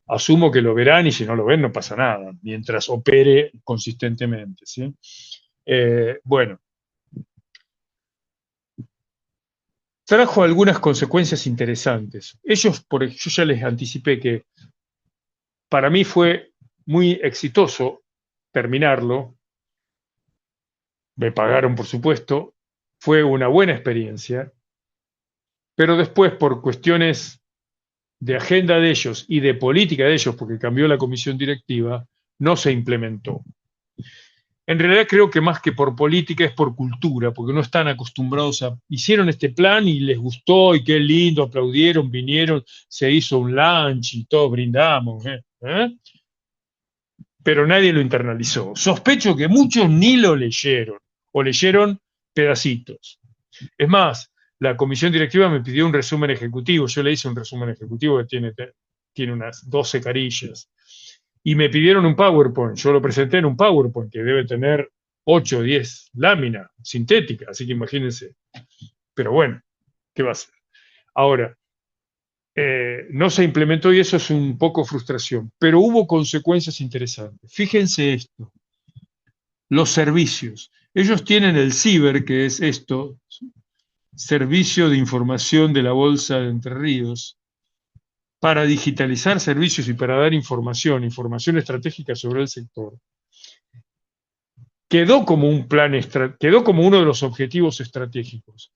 Asumo que lo verán y si no lo ven no pasa nada, mientras opere consistentemente. ¿Sí? Bueno, trajo algunas consecuencias interesantes. Yo ya les anticipé que para mí fue muy exitoso terminarlo, me pagaron por supuesto, fue una buena experiencia, pero después por cuestiones de agenda de ellos y de política de ellos, porque cambió la comisión directiva, no se implementó. En realidad creo que más que por política es por cultura, porque no están acostumbrados hicieron este plan y les gustó y qué lindo, aplaudieron, vinieron, se hizo un lunch y todos brindamos, pero nadie lo internalizó. Sospecho que muchos ni lo leyeron o leyeron pedacitos. Es más, la comisión directiva me pidió un resumen ejecutivo, yo le hice un resumen ejecutivo que tiene unas 12 carillas. Y me pidieron un PowerPoint, yo lo presenté en un PowerPoint que debe tener 8 o 10 láminas sintéticas, así que imagínense. Pero bueno, ¿qué va a ser? Ahora, no se implementó y eso es un poco frustración, pero hubo consecuencias interesantes. Fíjense esto, los servicios. Ellos tienen el CIBER, que es esto, Servicio de Información de la Bolsa de Entre Ríos, para digitalizar servicios y para dar información estratégica sobre el sector. Quedó como un plan, quedó como uno de los objetivos estratégicos.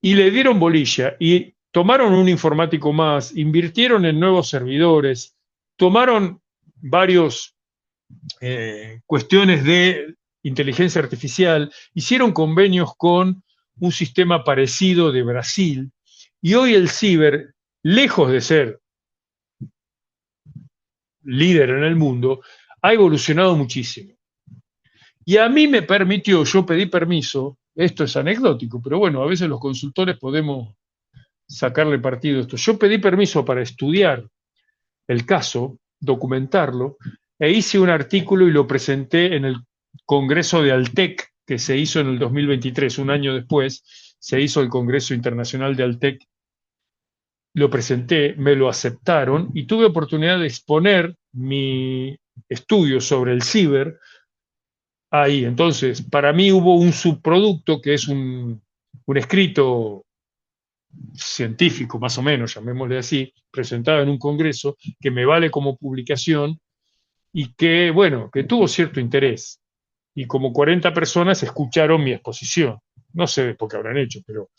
Y le dieron bolilla y tomaron un informático más, invirtieron en nuevos servidores, tomaron varios cuestiones de inteligencia artificial, hicieron convenios con un sistema parecido de Brasil, y hoy el ciber, lejos de ser líder en el mundo, ha evolucionado muchísimo. Y a mí me permitió, yo pedí permiso, esto es anecdótico, pero bueno, a veces los consultores podemos sacarle partido a esto. Yo pedí permiso para estudiar el caso, documentarlo, e hice un artículo y lo presenté en el Congreso de Altec, que se hizo en el 2023, un año después, se hizo el Congreso Internacional de Altec. Lo presenté, me lo aceptaron y tuve oportunidad de exponer mi estudio sobre el ciber ahí. Entonces, para mí hubo un subproducto que es un escrito científico, más o menos, llamémosle así, presentado en un congreso, que me vale como publicación y que, bueno, que tuvo cierto interés. Y como 40 personas escucharon mi exposición. No sé por qué habrán hecho, pero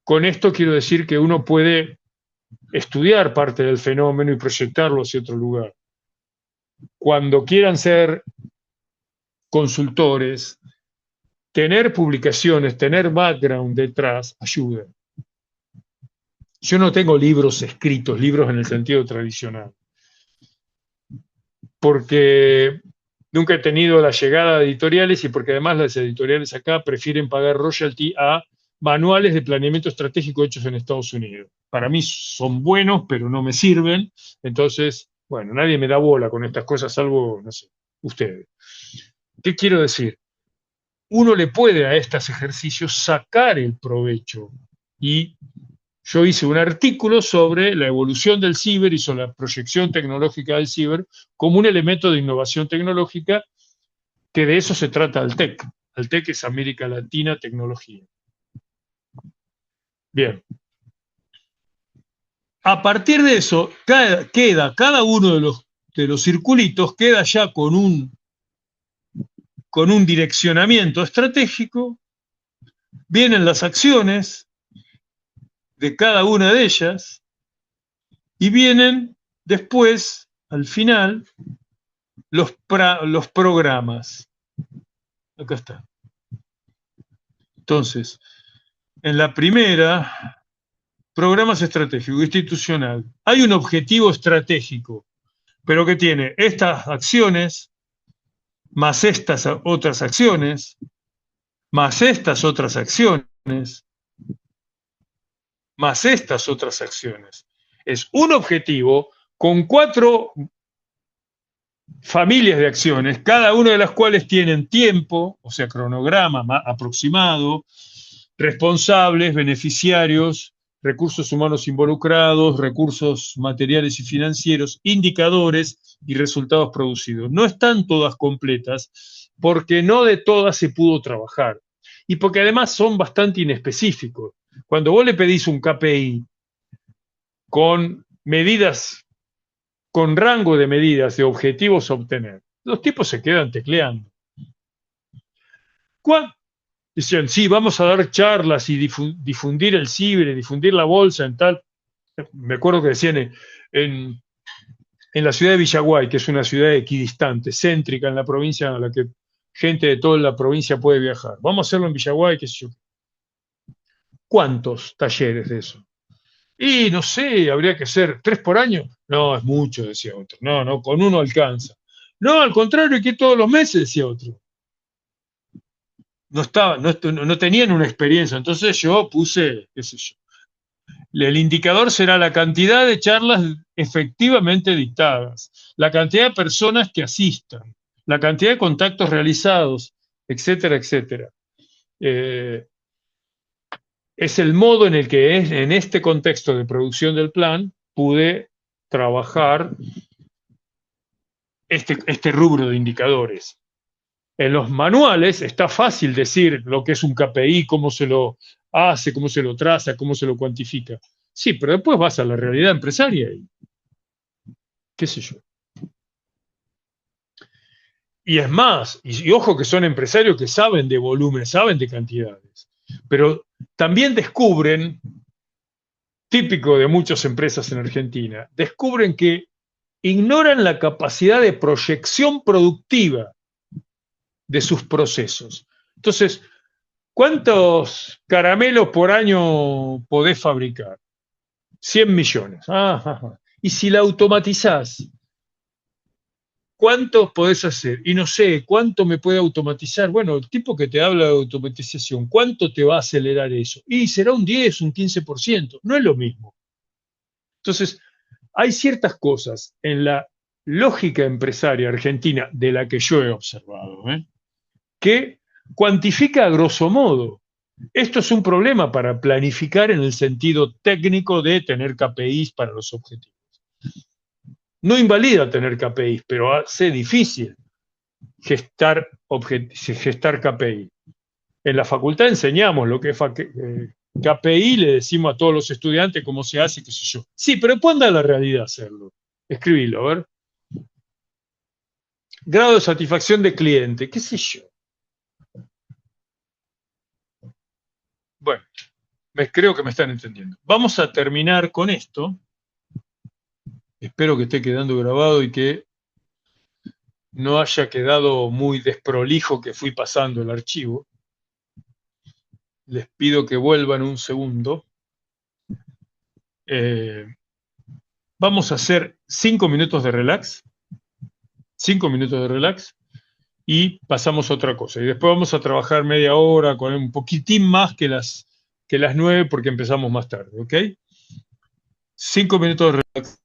con esto quiero decir que uno puede estudiar parte del fenómeno y proyectarlo hacia otro lugar. Cuando quieran ser consultores, tener publicaciones, tener background detrás, ayuda. Yo no tengo libros escritos, libros en el sentido tradicional, porque nunca he tenido la llegada de editoriales y porque además las editoriales acá prefieren pagar royalty a manuales de planeamiento estratégico hechos en Estados Unidos. Para mí son buenos, pero no me sirven. Entonces, bueno, nadie me da bola con estas cosas, salvo, no sé, ustedes. ¿Qué quiero decir? Uno le puede a estos ejercicios sacar el provecho. Y yo hice un artículo sobre la evolución del ciber y sobre la proyección tecnológica del ciber como un elemento de innovación tecnológica, que de eso se trata Altec. Altec es América Latina Tecnología. Bien. A partir de eso, cada uno de los circulitos queda ya con un direccionamiento estratégico, vienen las acciones de cada una de ellas y vienen después, al final, los programas. Acá está. Entonces, en la primera, programas estratégicos, institucional. Hay un objetivo estratégico. pero que tiene estas acciones, más estas otras acciones, más estas otras acciones, más estas otras acciones. Es un objetivo con 4 familias de acciones, cada una de las cuales tienen tiempo, o sea, cronograma aproximado, responsables, beneficiarios, recursos humanos involucrados, recursos materiales y financieros, indicadores y resultados producidos. No están todas completas porque no de todas se pudo trabajar y porque además son bastante inespecíficos. Cuando vos le pedís un KPI con medidas, con rango de medidas, de objetivos a obtener, los tipos se quedan tecleando. Dicen, sí, vamos a dar charlas y difundir el ciber, difundir la bolsa en tal. Me acuerdo que decían en la ciudad de Villaguay, que es una ciudad equidistante, céntrica en la provincia, a la que gente de toda la provincia puede viajar. Vamos a hacerlo en Villaguay, qué sé yo. ¿Cuántos talleres de eso? Y no sé, habría que ser 3 por año. No, es mucho, decía otro. No, no, con uno alcanza. No, al contrario, que todos los meses, decía otro. No tenían una experiencia. Entonces yo puse, qué sé yo. El indicador será la cantidad de charlas efectivamente dictadas, la cantidad de personas que asistan, la cantidad de contactos realizados, etcétera, etcétera. Es el modo en el que en este contexto de producción del plan pude trabajar este rubro de indicadores. En los manuales está fácil decir lo que es un KPI, cómo se lo hace, cómo se lo traza, cómo se lo cuantifica. Sí, pero después vas a la realidad empresaria y qué sé yo. Y es más, y ojo que son empresarios que saben de volumen, saben de cantidades, pero también descubren, típico de muchas empresas en Argentina, descubren que ignoran la capacidad de proyección productiva de sus procesos. Entonces, ¿cuántos caramelos por año podés fabricar? 100 millones. Y si la automatizás, ¿cuántos podés hacer? Y no sé, ¿cuánto me puede automatizar? Bueno, el tipo que te habla de automatización, ¿cuánto te va a acelerar eso? Y será un 10, un 15%. No es lo mismo. Entonces, hay ciertas cosas en la lógica empresaria argentina, de la que yo he observado, que cuantifica a grosso modo. Esto es un problema para planificar en el sentido técnico de tener KPIs para los objetivos. No invalida tener KPIs, pero hace difícil gestar KPI. En la facultad enseñamos lo que es KPI, le decimos a todos los estudiantes cómo se hace, qué sé yo. Sí, pero ¿cuándo anda la realidad hacerlo? Escribilo, a ver. Grado de satisfacción de cliente, qué sé yo. Bueno, creo que me están entendiendo. Vamos a terminar con esto. Espero que esté quedando grabado y que no haya quedado muy desprolijo que fui pasando el archivo. Les pido que vuelvan un segundo. Vamos a hacer 5 minutos de relax. 5 minutos de relax y pasamos a otra cosa. Y después vamos a trabajar media hora con un poquitín más que las 9 porque empezamos más tarde, ¿ok? 5 minutos de relax.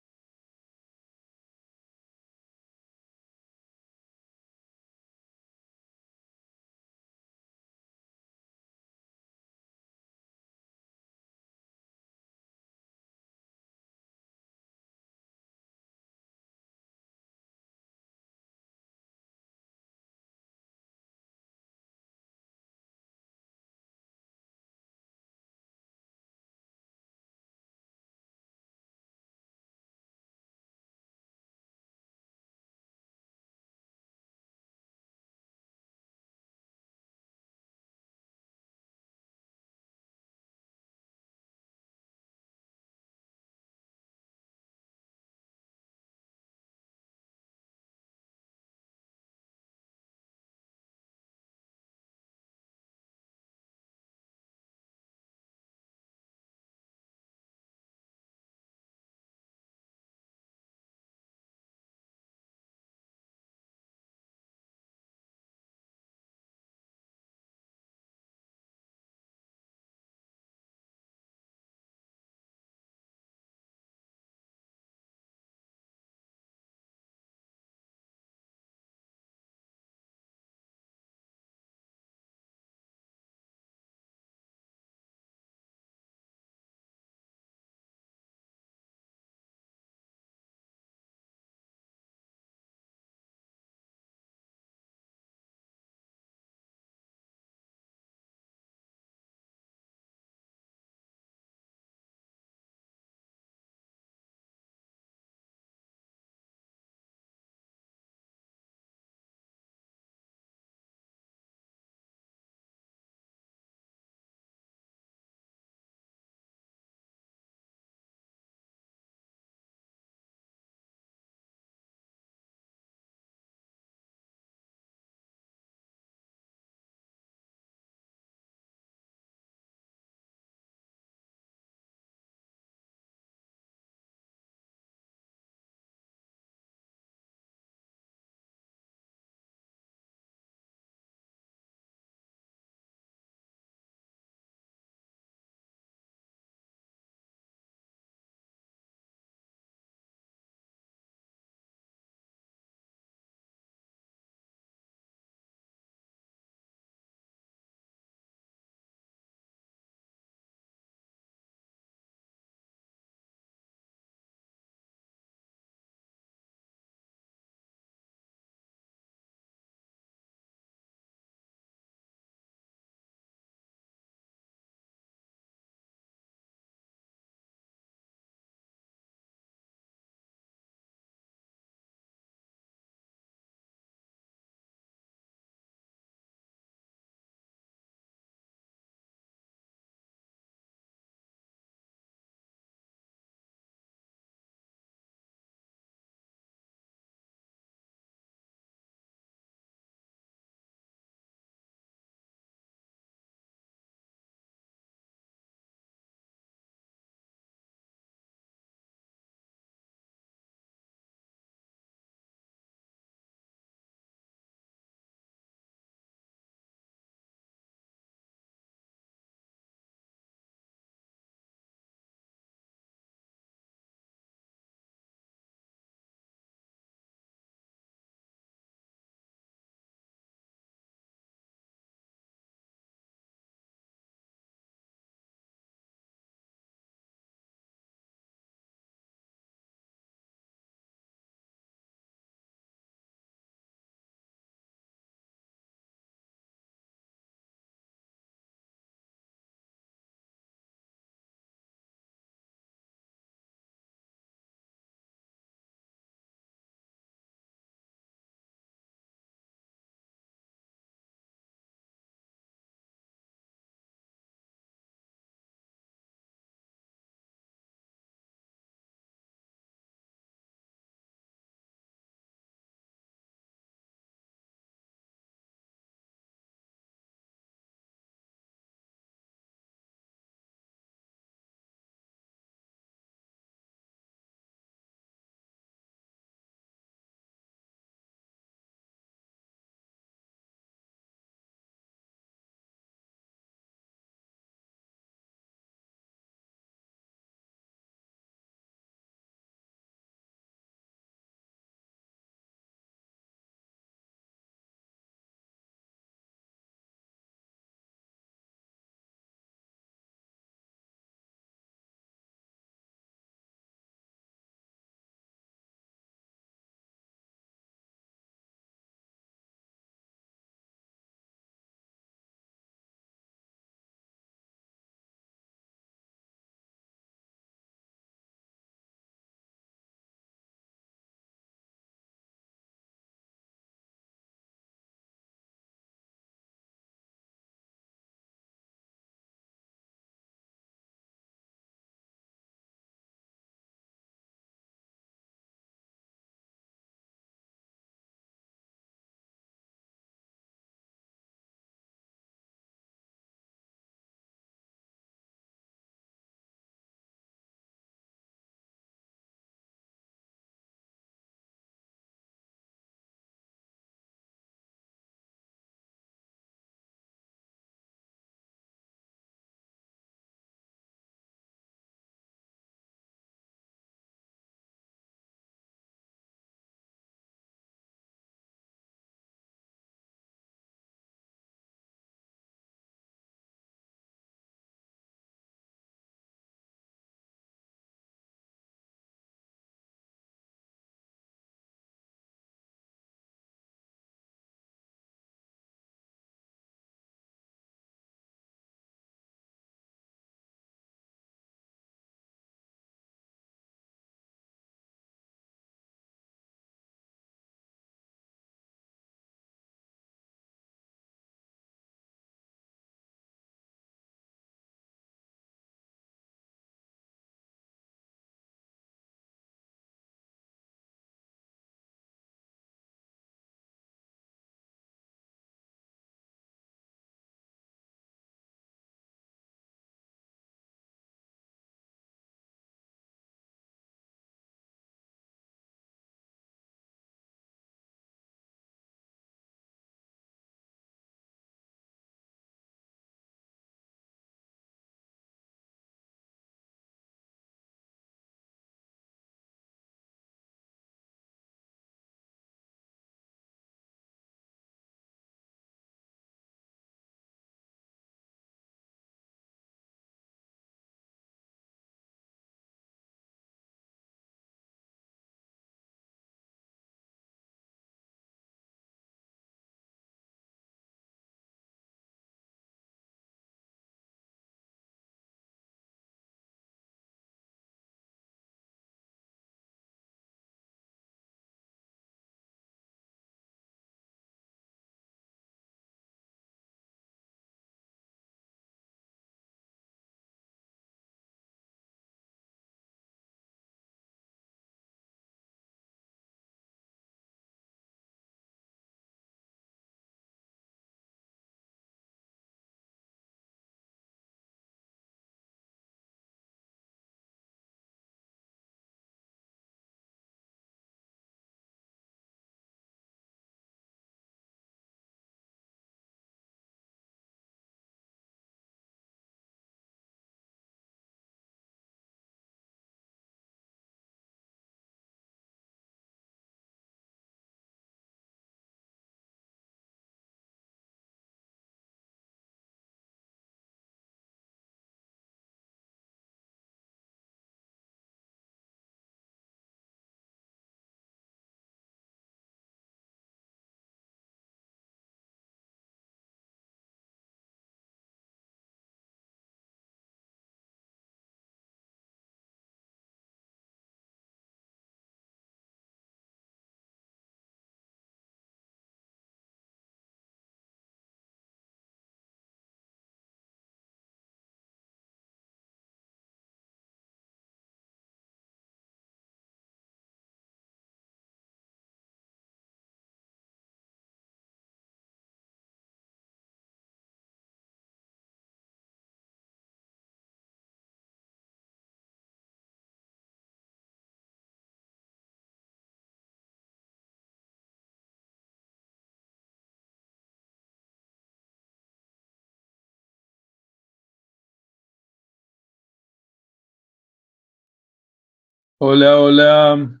Hola, hola,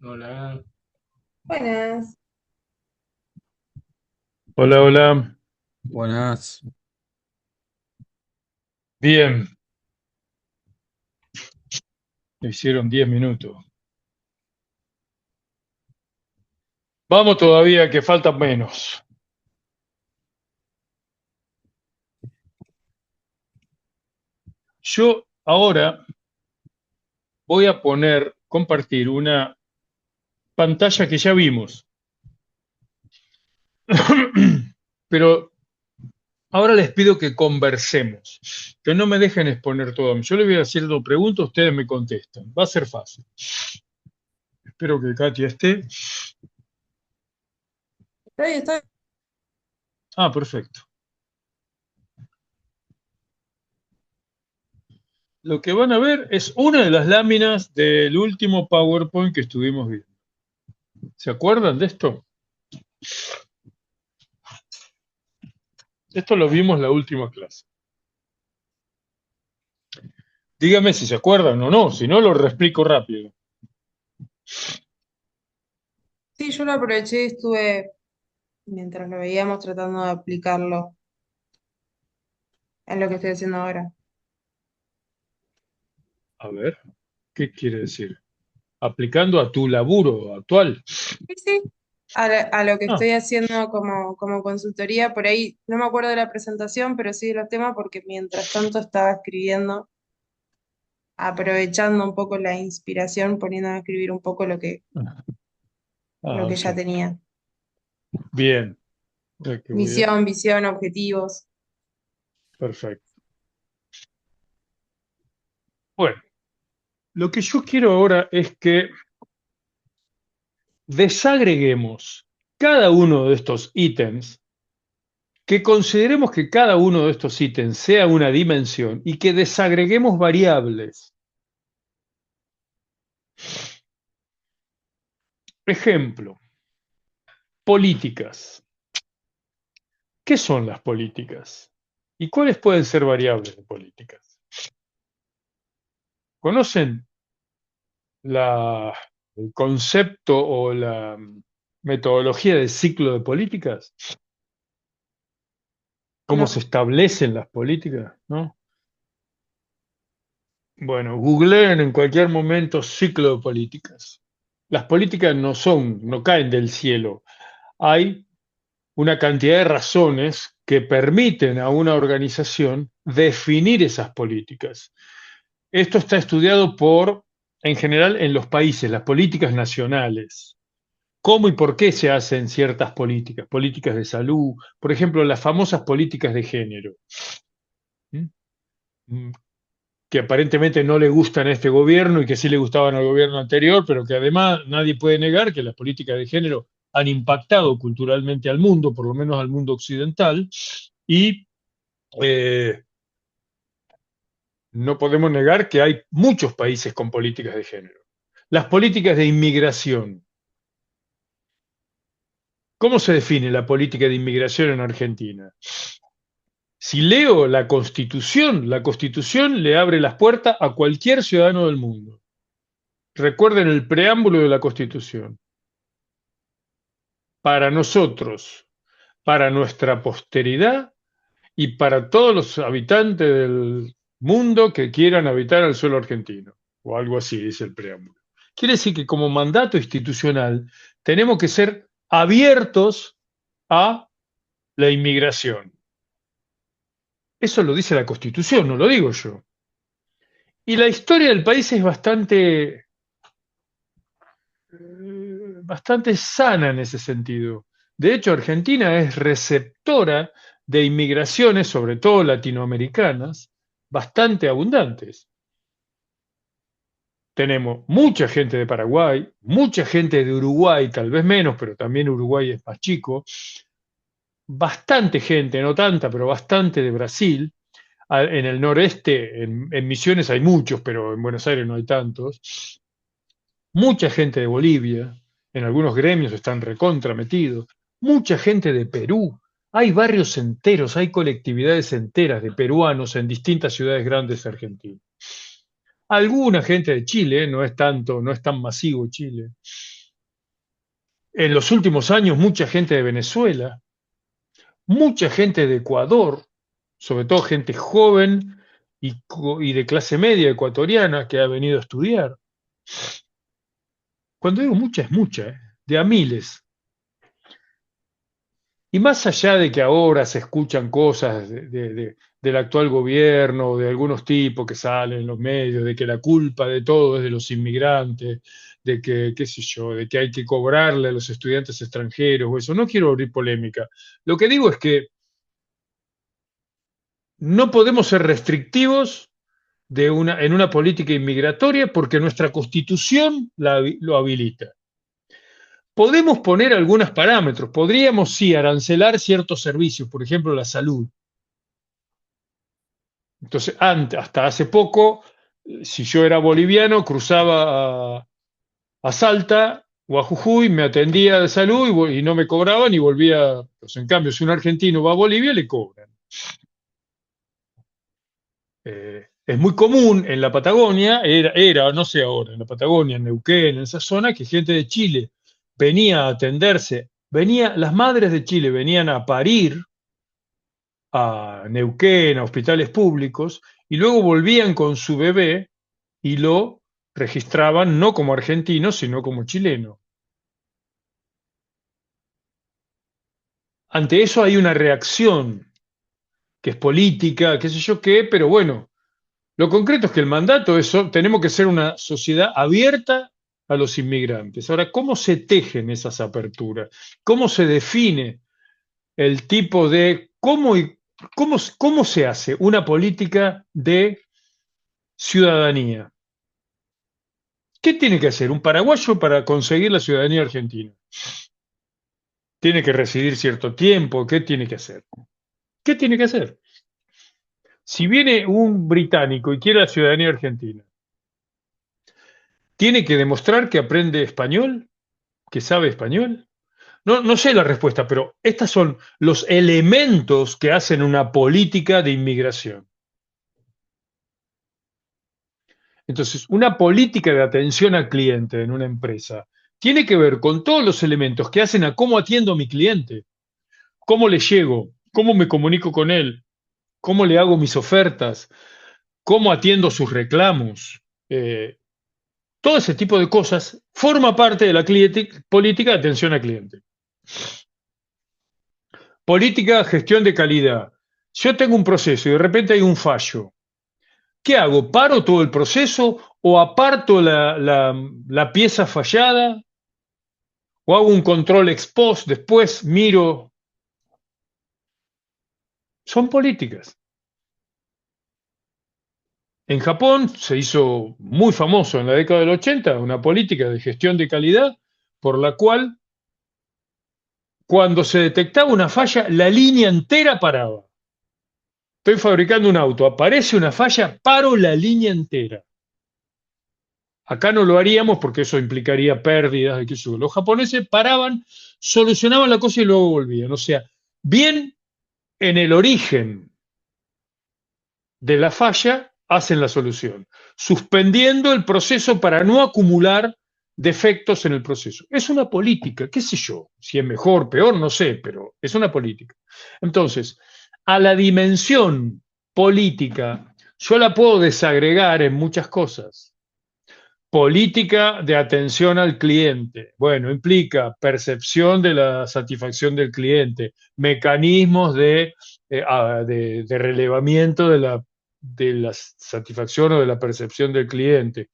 Hola. Buenas. hola, hola. Buenas. Bien, me hicieron 10 minutos. Vamos todavía, que faltan menos. Yo ahora voy a compartir una pantalla que ya vimos, pero ahora les pido que conversemos, que no me dejen exponer todo a mí. Yo les voy a hacer dos preguntas, ustedes me contestan. Va a ser fácil. Espero que Katia esté. Estoy. Ah, perfecto. Lo que van a ver es una de las láminas del último PowerPoint que estuvimos viendo. ¿Se acuerdan de esto? Esto lo vimos la última clase. Dígame si se acuerdan o no, si no lo reexplico rápido. Sí, yo lo aproveché y estuve, mientras lo veíamos, tratando de aplicarlo en lo que estoy haciendo ahora. A ver, ¿qué quiere decir? Aplicando a tu laburo actual. Sí, sí. A lo que Ah, estoy haciendo como consultoría, por ahí no me acuerdo de la presentación, pero sí de los temas, porque mientras tanto estaba escribiendo, aprovechando un poco la inspiración, poniéndome a escribir un poco lo que ok. ya tenía. Bien. Misión, visión, objetivos. Perfecto. Bueno, lo que yo quiero ahora es que desagreguemos cada uno de estos ítems, que consideremos que cada uno de estos ítems sea una dimensión y que desagreguemos variables. Ejemplo, políticas. ¿Qué son las políticas? ¿Y cuáles pueden ser variables de políticas? ¿Conocen el concepto o la metodología de ciclo de políticas? ¿Cómo se No, establecen las políticas? ¿No? Bueno, googleen en cualquier momento ciclo de políticas. Las políticas no caen del cielo. Hay una cantidad de razones que permiten a una organización definir esas políticas. Esto está estudiado en general, en los países, las políticas nacionales. ¿Cómo y por qué se hacen ciertas políticas? Políticas de salud, por ejemplo, las famosas políticas de género. ¿Mm? Que aparentemente no le gustan a este gobierno y que sí le gustaban al gobierno anterior, pero que además nadie puede negar que las políticas de género han impactado culturalmente al mundo, por lo menos al mundo occidental, y eh, no podemos negar que hay muchos países con políticas de género. Las políticas de inmigración. ¿Cómo se define la política de inmigración en Argentina? Si leo la Constitución le abre las puertas a cualquier ciudadano del mundo. Recuerden el preámbulo de la Constitución. Para nosotros, para nuestra posteridad y para todos los habitantes del mundo que quieran habitar el suelo argentino, o algo así dice el preámbulo. Quiere decir que como mandato institucional tenemos que ser abiertos a la inmigración. Eso lo dice la Constitución, no lo digo yo. Y la historia del país es bastante sana en ese sentido. De hecho, Argentina es receptora de inmigraciones, sobre todo latinoamericanas, bastante abundantes. Tenemos mucha gente de Paraguay, mucha gente de Uruguay, tal vez menos, pero también Uruguay es más chico, bastante gente, no tanta, pero bastante de Brasil. En el noreste, en Misiones hay muchos, pero en Buenos Aires no hay tantos. Mucha gente de Bolivia, en algunos gremios están recontra metidos, mucha gente de Perú, hay barrios enteros, hay colectividades enteras de peruanos en distintas ciudades grandes de Argentina. Alguna gente de Chile, no es tanto, no es tan masivo Chile. En los últimos años, mucha gente de Venezuela, mucha gente de Ecuador, sobre todo gente joven y de clase media ecuatoriana que ha venido a estudiar. Cuando digo mucha, es mucha, ¿eh? De a miles. Y más allá de que ahora se escuchan cosas del actual gobierno, de algunos tipos que salen en los medios, de que la culpa de todo es de los inmigrantes, de que, qué sé yo, de que hay que cobrarle a los estudiantes extranjeros o eso, no quiero abrir polémica. Lo que digo es que no podemos ser restrictivos en una política inmigratoria porque nuestra constitución lo habilita. Podemos poner algunos parámetros, podríamos sí arancelar ciertos servicios, por ejemplo la salud. Entonces, hasta hace poco, si yo era boliviano, cruzaba a Salta o a Jujuy, me atendía de salud y no me cobraban y volvía. Pues, en cambio, si un argentino va a Bolivia, le cobran. Es muy común en la Patagonia, no sé ahora, en la Patagonia, en Neuquén, en esa zona, que gente de Chile venía a atenderse, las madres de Chile venían a parir a Neuquén, a hospitales públicos, y luego volvían con su bebé y lo registraban no como argentino, sino como chileno. Ante eso hay una reacción que es política, qué sé yo qué, pero bueno, lo concreto es que el mandato es, tenemos que ser una sociedad abierta a los inmigrantes. Ahora, ¿cómo se tejen esas aperturas? ¿Cómo se define el tipo de, cómo se hace una política de ciudadanía? ¿Qué tiene que hacer un paraguayo para conseguir la ciudadanía argentina? ¿Tiene que residir cierto tiempo? ¿Qué tiene que hacer? ¿Qué tiene que hacer? Si viene un británico y quiere la ciudadanía argentina, ¿tiene que demostrar que aprende español? ¿Que sabe español? No, no sé la respuesta, pero estos son los elementos que hacen una política de inmigración. Entonces, una política de atención al cliente en una empresa tiene que ver con todos los elementos que hacen a cómo atiendo a mi cliente, cómo le llego, cómo me comunico con él, cómo le hago mis ofertas, cómo atiendo sus reclamos. Todo ese tipo de cosas forma parte de la política de atención al cliente. Política, gestión de calidad. Yo tengo un proceso y de repente hay un fallo. ¿Qué hago? ¿Paro todo el proceso o aparto la pieza fallada? ¿O hago un control ex post? Después miro. Son políticas. En Japón se hizo muy famoso en la década del 80 una política de gestión de calidad por la cual cuando se detectaba una falla, la línea entera paraba. Estoy fabricando un auto, aparece una falla, paro la línea entera. Acá no lo haríamos porque eso implicaría pérdidas. Los japoneses paraban, solucionaban la cosa y luego volvían. O sea, bien en el origen de la falla hacen la solución, suspendiendo el proceso para no acumular defectos en el proceso. Es una política, qué sé yo, si es mejor, peor, no sé, pero es una política. Entonces, a la dimensión política, yo la puedo desagregar en muchas cosas. Política de atención al cliente. Bueno, implica percepción de la satisfacción del cliente, mecanismos de relevamiento de la satisfacción o de la percepción del cliente.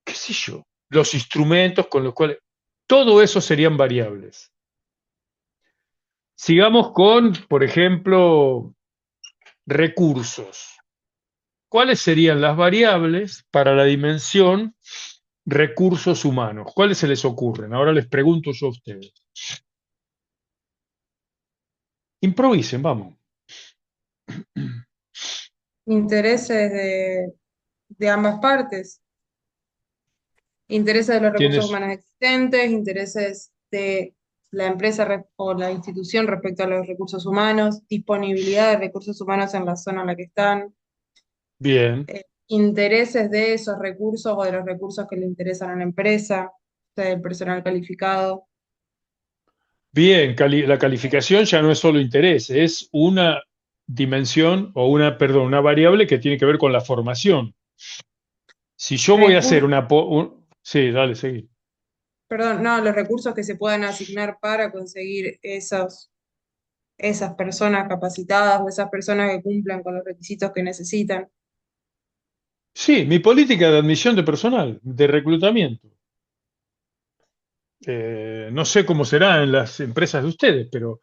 ¿Qué sé yo? Los instrumentos con los cuales. Todo eso serían variables. Sigamos con, por ejemplo, recursos. ¿Cuáles serían las variables para la dimensión recursos humanos? ¿Cuáles se les ocurren? Ahora les pregunto yo a ustedes. Improvisen, vamos. Intereses de ambas partes, intereses de los recursos ¿Tienes? humanos existentes, intereses de la empresa o la institución respecto a los recursos humanos, disponibilidad de recursos humanos en la zona en la que están. Bien, intereses de esos recursos o de los recursos que le interesan a la empresa, o sea, del personal calificado. Bien, la calificación ya no es solo interés, es una dimensión o perdón, una variable que tiene que ver con la formación. Si yo voy a hacer Recur- sí, dale, seguí. Perdón, no, los recursos que se puedan asignar para conseguir esas personas capacitadas o esas personas que cumplan con los requisitos que necesitan. Sí, mi política de admisión de personal, de reclutamiento. No sé cómo será en las empresas de ustedes, pero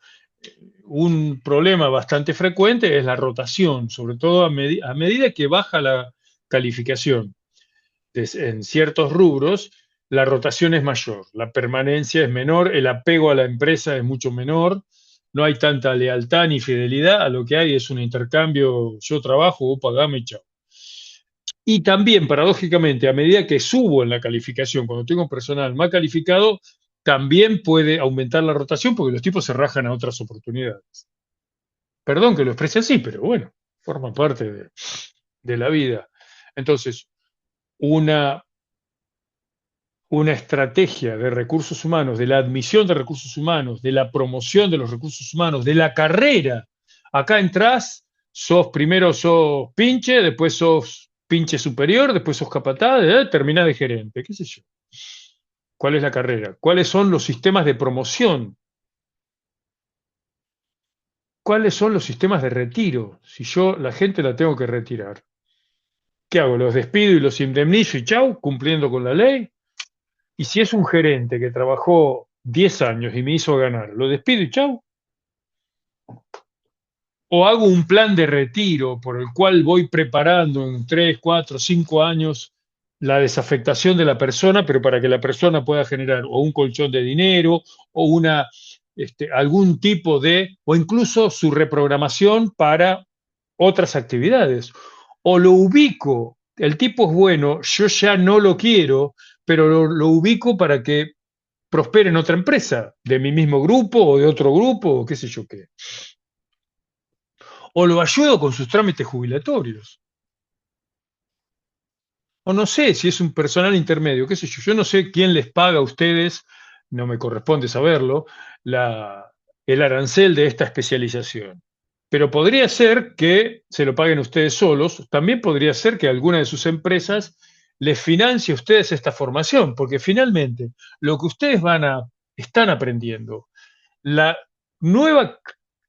un problema bastante frecuente es la rotación, sobre todo a medida que baja la calificación en ciertos rubros, la rotación es mayor, la permanencia es menor, el apego a la empresa es mucho menor, no hay tanta lealtad ni fidelidad, a lo que hay es un intercambio, yo trabajo, vos pagame y chao. Y también, paradójicamente, a medida que subo en la calificación, cuando tengo personal más calificado, también puede aumentar la rotación porque los tipos se rajan a otras oportunidades. Perdón que lo exprese así, pero bueno, forma parte de la vida. Entonces, una, una estrategia de recursos humanos, de la admisión de recursos humanos, de la promoción de los recursos humanos, de la carrera. Acá entras, primero sos pinche, después sos pinche superior, después sos capataz, terminás de gerente, qué sé yo. ¿Cuál es la carrera? ¿Cuáles son los sistemas de promoción? ¿Cuáles son los sistemas de retiro? Si yo la gente la tengo que retirar, ¿qué hago? ¿Los despido y los indemnizo y chau, cumpliendo con la ley? Y si es un gerente que trabajó 10 años y me hizo ganar, ¿lo despido y chau? ¿O hago un plan de retiro por el cual voy preparando en 3, 4, 5 años la desafectación de la persona, pero para que la persona pueda generar o un colchón de dinero o algún tipo o incluso su reprogramación para otras actividades? O lo ubico, el tipo es bueno, yo ya no lo quiero, pero lo ubico para que prospere en otra empresa, de mi mismo grupo o de otro grupo, o qué sé yo qué. O lo ayudo con sus trámites jubilatorios. O no sé si es un personal intermedio, qué sé yo. Yo no sé quién les paga a ustedes, no me corresponde saberlo, el arancel de esta especialización. Pero podría ser que se lo paguen ustedes solos, también podría ser que alguna de sus empresas les financie a ustedes esta formación, porque finalmente lo que ustedes están aprendiendo, la nueva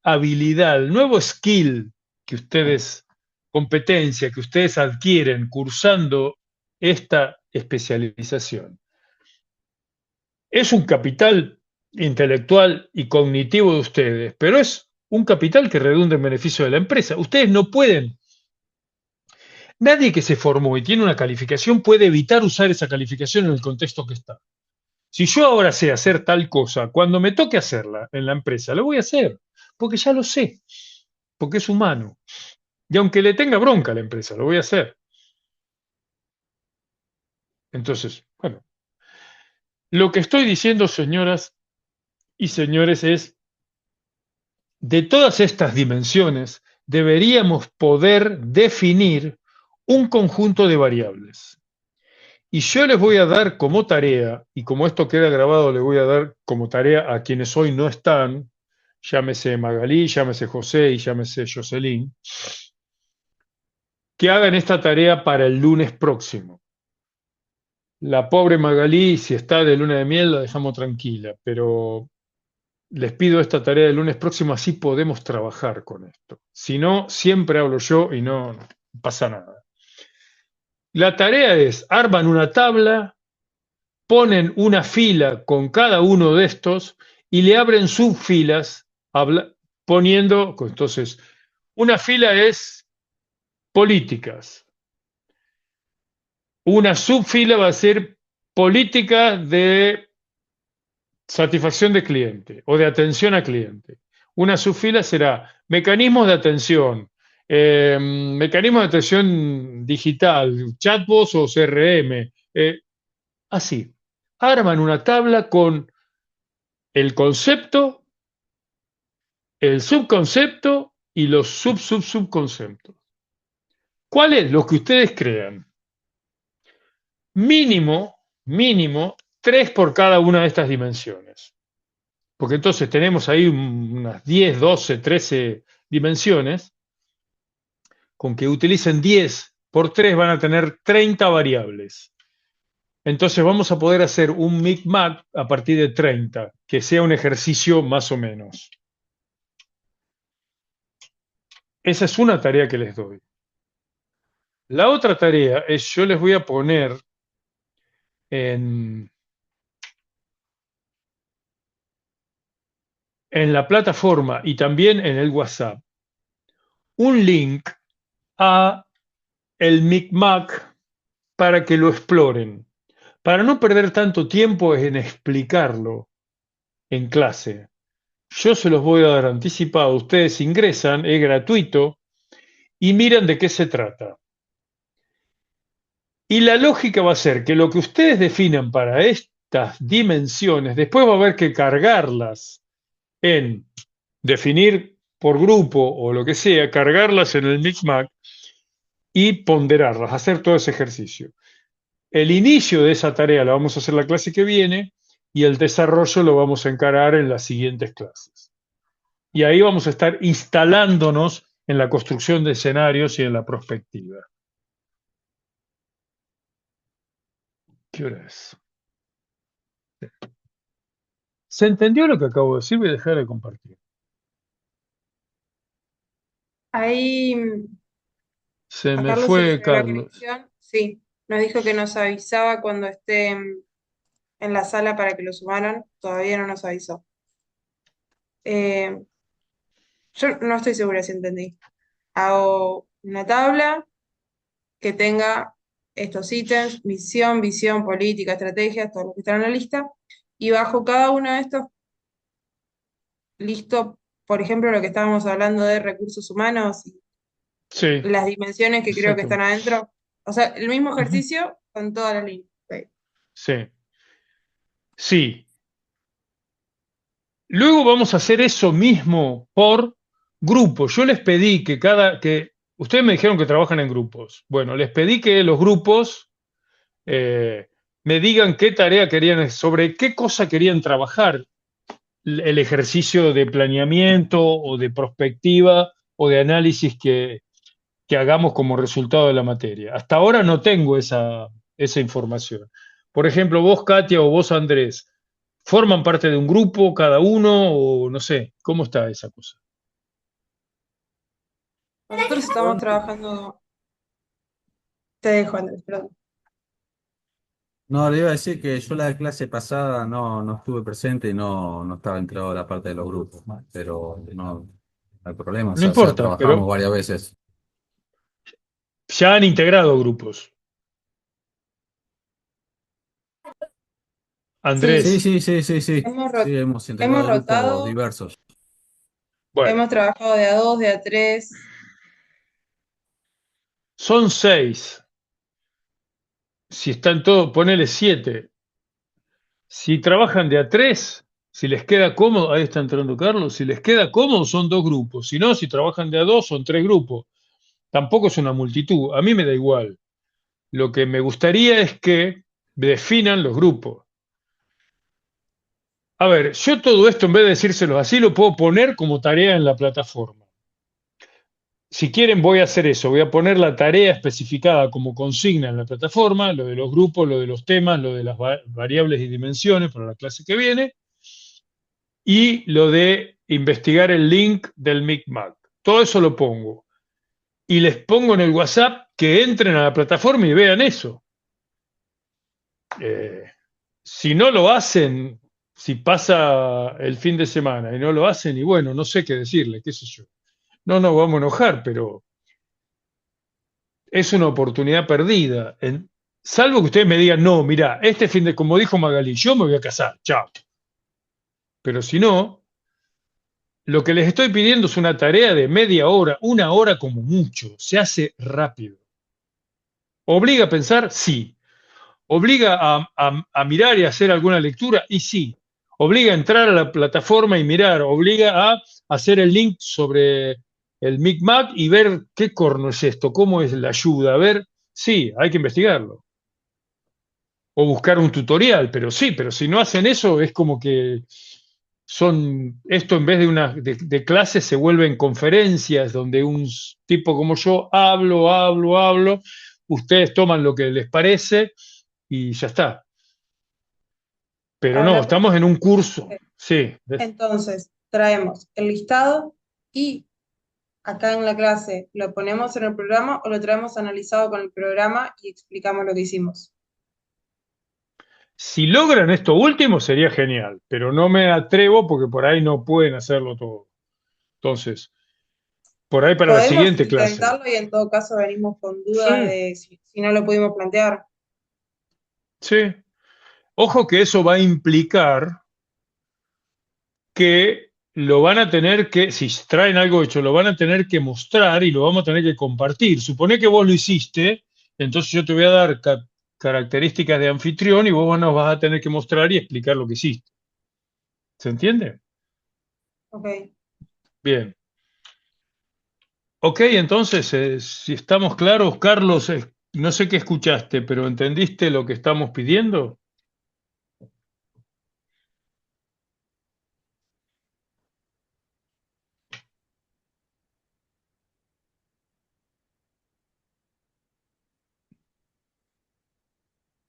habilidad, el nuevo skill que ustedes, competencia que ustedes adquieren cursando esta especialización, es un capital intelectual y cognitivo de ustedes, pero es un capital que redunda en beneficio de la empresa. Ustedes no pueden, nadie que se formó y tiene una calificación puede evitar usar esa calificación en el contexto que está. Si yo ahora sé hacer tal cosa, cuando me toque hacerla en la empresa, lo voy a hacer, porque ya lo sé, porque es humano. Y aunque le tenga bronca a la empresa, lo voy a hacer. Entonces, bueno, lo que estoy diciendo, señoras y señores, es, de todas estas dimensiones, deberíamos poder definir un conjunto de variables. Y yo les voy a dar como tarea, y como esto queda grabado, les voy a dar como tarea a quienes hoy no están, llámese Magalí, llámese José y llámese Jocelyn, que hagan esta tarea para el lunes próximo. La pobre Magalí, si está de luna de miel, la dejamos tranquila, pero les pido esta tarea del lunes próximo, así podemos trabajar con esto. Si no, siempre hablo yo y no pasa nada. La tarea es, arman una tabla, ponen una fila con cada uno de estos y le abren subfilas poniendo, entonces, una fila es políticas, una subfila va a ser política de satisfacción de cliente o de atención a cliente. Una subfila será mecanismos de atención, mecanismos de atención digital, chatbots o CRM, así. Arman una tabla con el concepto, el subconcepto y los subconceptos. ¿Cuál es lo que ustedes crean? Mínimo 3 por cada una de estas dimensiones. Porque entonces tenemos ahí unas 10, 12, 13 dimensiones. Con que utilicen 10 por 3 van a tener 30 variables. Entonces vamos a poder hacer un micmac a partir de 30, que sea un ejercicio más o menos. Esa es una tarea que les doy. La otra tarea es, yo les voy a poner en la plataforma y también en el WhatsApp un link a el micmac para que lo exploren. Para no perder tanto tiempo en explicarlo en clase. Yo se los voy a dar anticipado. Ustedes ingresan, es gratuito, y miran de qué se trata. Y la lógica va a ser que lo que ustedes definan para estas dimensiones, después va a haber que cargarlas en definir por grupo o lo que sea, cargarlas en el micmac y ponderarlas, hacer todo ese ejercicio. El inicio de esa tarea la vamos a hacer la clase que viene y el desarrollo lo vamos a encarar en las siguientes clases. Y ahí vamos a estar instalándonos en la construcción de escenarios y en la prospectiva. ¿Qué hora es? ¿Se entendió lo que acabo de decir? Voy a dejar de compartir. Ahí Se a me Carlos se le fue fue la Carlos. conexión. Sí, nos dijo que nos avisaba cuando esté en la sala para que lo sumaran. Todavía no nos avisó. Eh, yo no estoy segura si entendí. Hago una tabla que tenga estos ítems, misión, visión, política, estrategia, todo lo que está en la lista, y bajo cada uno de estos, listo, por ejemplo, lo que estábamos hablando de recursos humanos, y Sí, las dimensiones que creo que están exactamente. adentro. O sea, el mismo Ujú. ejercicio con todas las líneas. Ok. Sí, sí. Luego vamos a hacer eso mismo por grupo. Yo les pedí que ustedes me dijeron que trabajan en grupos. Bueno, les pedí que los grupos me digan qué tarea querían, sobre qué cosa querían trabajar el ejercicio de planeamiento o de prospectiva o de análisis que hagamos como resultado de la materia. Hasta ahora no tengo esa información. Por ejemplo, vos, Katia, o vos, Andrés, ¿forman parte de un grupo cada uno o no sé? ¿Cómo está esa cosa? Nosotros estamos trabajando. Te dejo, Andrés, perdón. No, le iba a decir que yo la clase pasada no estuve presente y no estaba enterado de la parte de los grupos, ¿no? Pero no hay problema, No o sea, importa, trabajamos pero varias veces. ya han integrado grupos. Sí, Sí, Andrés, sí, sí, sí, sí. hemos, Sí, hemos hemos integrado grupos rotado, diversos. bueno, hemos trabajado de a dos, de a tres. son 6. Si están todos, ponele 7. Si trabajan de a 3, si les queda cómodo, ahí está entrando Carlos, si les queda cómodo son 2 grupos, si no, si trabajan de a 2 son 3 grupos. Tampoco es una multitud, a mí me da igual. Lo que me gustaría es que definan los grupos. A ver, yo todo esto en vez de decírselo así, lo puedo poner como tarea en la plataforma. Si quieren voy a hacer eso, voy a poner la tarea especificada como consigna en la plataforma, lo de los grupos, lo de los temas, lo de las variables y dimensiones para la clase que viene, y lo de investigar el link del Micmac. Todo eso lo pongo. Y les pongo en el WhatsApp que entren a la plataforma y vean eso. Eh, si no lo hacen, si pasa el fin de semana y no lo hacen, y bueno, no sé qué decirle, qué sé yo. No nos vamos a enojar, pero es una oportunidad perdida. Salvo que ustedes me digan, no, mira, este fin de, como dijo Magalí, yo me voy a casar, chao. Pero si no, lo que les estoy pidiendo es una tarea de media hora, una hora como mucho. Se hace rápido. ¿Obliga a pensar? Sí. ¿Obliga a mirar y hacer alguna lectura? Y sí. ¿Obliga a entrar a la plataforma y mirar? ¿Obliga a hacer el link sobre el Micmac y ver qué corno es esto, cómo es la ayuda. A ver, sí, hay que investigarlo. O buscar un tutorial, pero sí, pero si no hacen eso, es como que esto en vez de de clases se vuelven conferencias donde un tipo como yo hablo, ustedes toman lo que les parece y ya está. Pero Para no, la estamos en un próxima, curso, sí, entonces, traemos el listado y acá en la clase lo ponemos en el programa o lo traemos analizado con el programa y explicamos lo que hicimos. si logran esto último sería genial, pero no me atrevo porque por ahí no pueden hacerlo todo. Entonces, por ahí para la Podemos siguiente clase. intentarlo y en todo caso venimos con dudas Sí, de si no lo pudimos plantear. sí. Ojo que eso va a implicar que lo van a tener que, si traen algo hecho, lo van a tener que mostrar y lo vamos a tener que compartir. Supone que vos lo hiciste, entonces yo te voy a dar características de anfitrión y vos nos vas a tener que mostrar y explicar lo que hiciste. ¿Se entiende? Ok. Bien. Ok, entonces, si estamos claros, Carlos, no sé qué escuchaste, pero ¿entendiste lo que estamos pidiendo?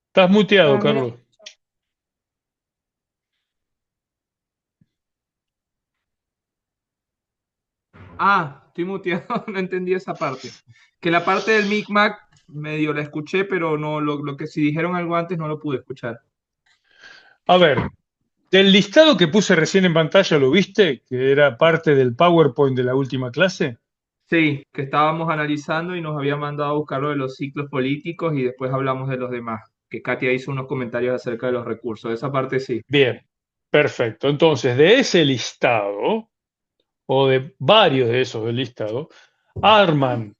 Estás muteado, A mí no. Carlos. Ah, estoy muteado, no entendí esa parte. Que la parte del Micmac medio la escuché, pero no, lo que si dijeron algo antes no lo pude escuchar. A ver, del listado que puse recién en pantalla, ¿lo viste? Que era parte del PowerPoint de la última clase. Sí, que estábamos analizando y nos había mandado a buscar lo de los ciclos políticos y después hablamos de los demás, que Katia hizo unos comentarios acerca de los recursos. Esa parte sí. Bien, perfecto. Entonces, de ese listado, o de varios de esos del listado, arman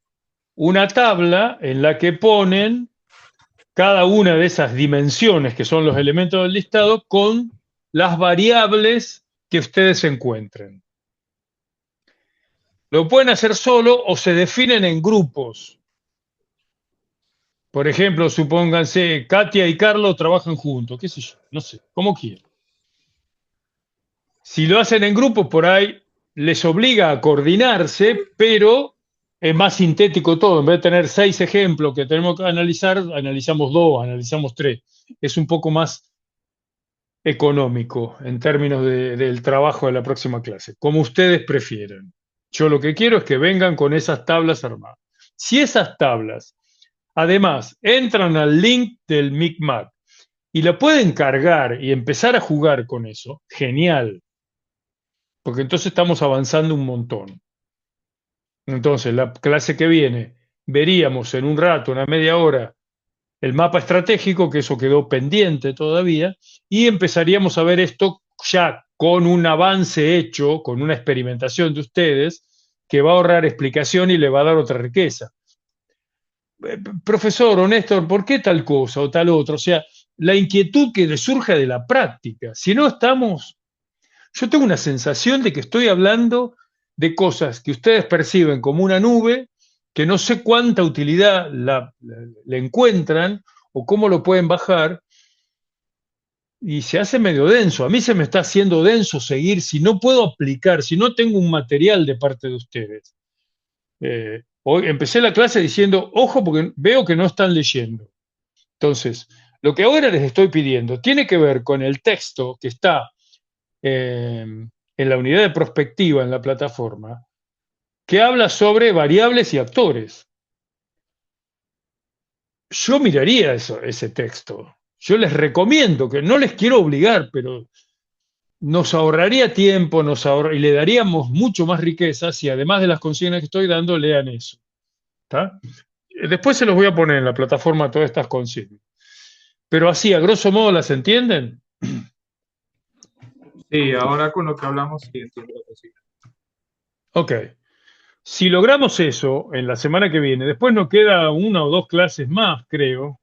una tabla en la que ponen cada una de esas dimensiones que son los elementos del listado con las variables que ustedes encuentren. Lo pueden hacer solo o se definen en grupos. Por ejemplo, supónganse, Katia y Carlos trabajan juntos, qué sé yo, no sé, como quieran. Si lo hacen en grupos, por ahí les obliga a coordinarse, pero es más sintético todo. En vez de tener 6 ejemplos que tenemos que analizar, analizamos 2, analizamos 3. Es un poco más económico en términos del trabajo de la próxima clase, como ustedes prefieran. Yo lo que quiero es que vengan con esas tablas armadas. Si esas tablas, además, entran al link del Micmac y la pueden cargar y empezar a jugar con eso, genial, porque entonces estamos avanzando un montón. Entonces, la clase que viene, veríamos en un rato, una media hora, el mapa estratégico, que eso quedó pendiente todavía, y empezaríamos a ver esto ya con un avance hecho, con una experimentación de ustedes, que va a ahorrar explicación y le va a dar otra riqueza. Profesor o Néstor, ¿por qué tal cosa o tal otra? O sea, la inquietud que le surja de la práctica. Si no estamos, yo tengo una sensación de que estoy hablando de cosas que ustedes perciben como una nube, que no sé cuánta utilidad le encuentran o cómo lo pueden bajar, y se hace medio denso. A mí se me está haciendo denso seguir si no puedo aplicar, si no tengo un material de parte de ustedes. Hoy empecé la clase diciendo, ojo, porque veo que no están leyendo. Entonces, lo que ahora les estoy pidiendo tiene que ver con el texto que está en la unidad de prospectiva en la plataforma, que habla sobre variables y actores. Yo miraría ese texto. Yo les recomiendo que no les quiero obligar, pero nos ahorraría tiempo y le daríamos mucho más riqueza si además de las consignas que estoy dando, lean eso. ¿Está? Después se los voy a poner en la plataforma todas estas consignas. Pero así, a grosso modo, ¿las entienden? Sí, ahora con lo que hablamos, sí entiendo lo que sí. Ok. Si logramos eso en la semana que viene, después nos queda una o dos clases más, creo.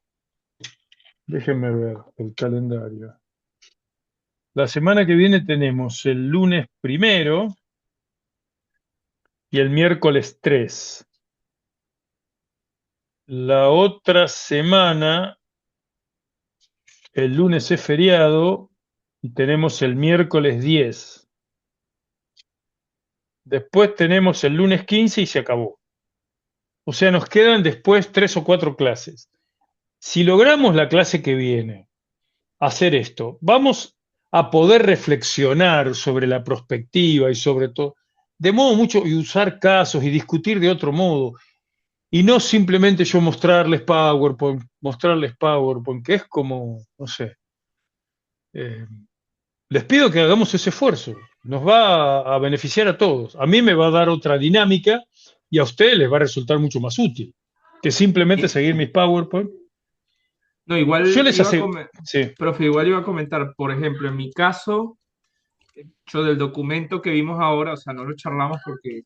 Déjenme ver el calendario. La semana que viene tenemos el lunes 1 y y el miércoles 3. La otra semana, el lunes es feriado y tenemos el miércoles 10. Después tenemos el lunes 15 y se acabó. O sea, nos quedan después 3 o 4 clases. Si logramos la clase que viene hacer esto, vamos a poder reflexionar sobre la prospectiva y sobre todo, de modo mucho, y usar casos y discutir de otro modo. Y no simplemente yo mostrarles PowerPoint, que es como, no sé, eh, les pido que hagamos ese esfuerzo. Nos va a beneficiar a todos. A mí me va a dar otra dinámica y a ustedes les va a resultar mucho más útil que simplemente Y- seguir mis PowerPoint. No, Yo igual les aseguro, sí, profe, igual iba a comentar, por ejemplo, en mi caso, yo del documento que vimos ahora, o sea, no lo charlamos porque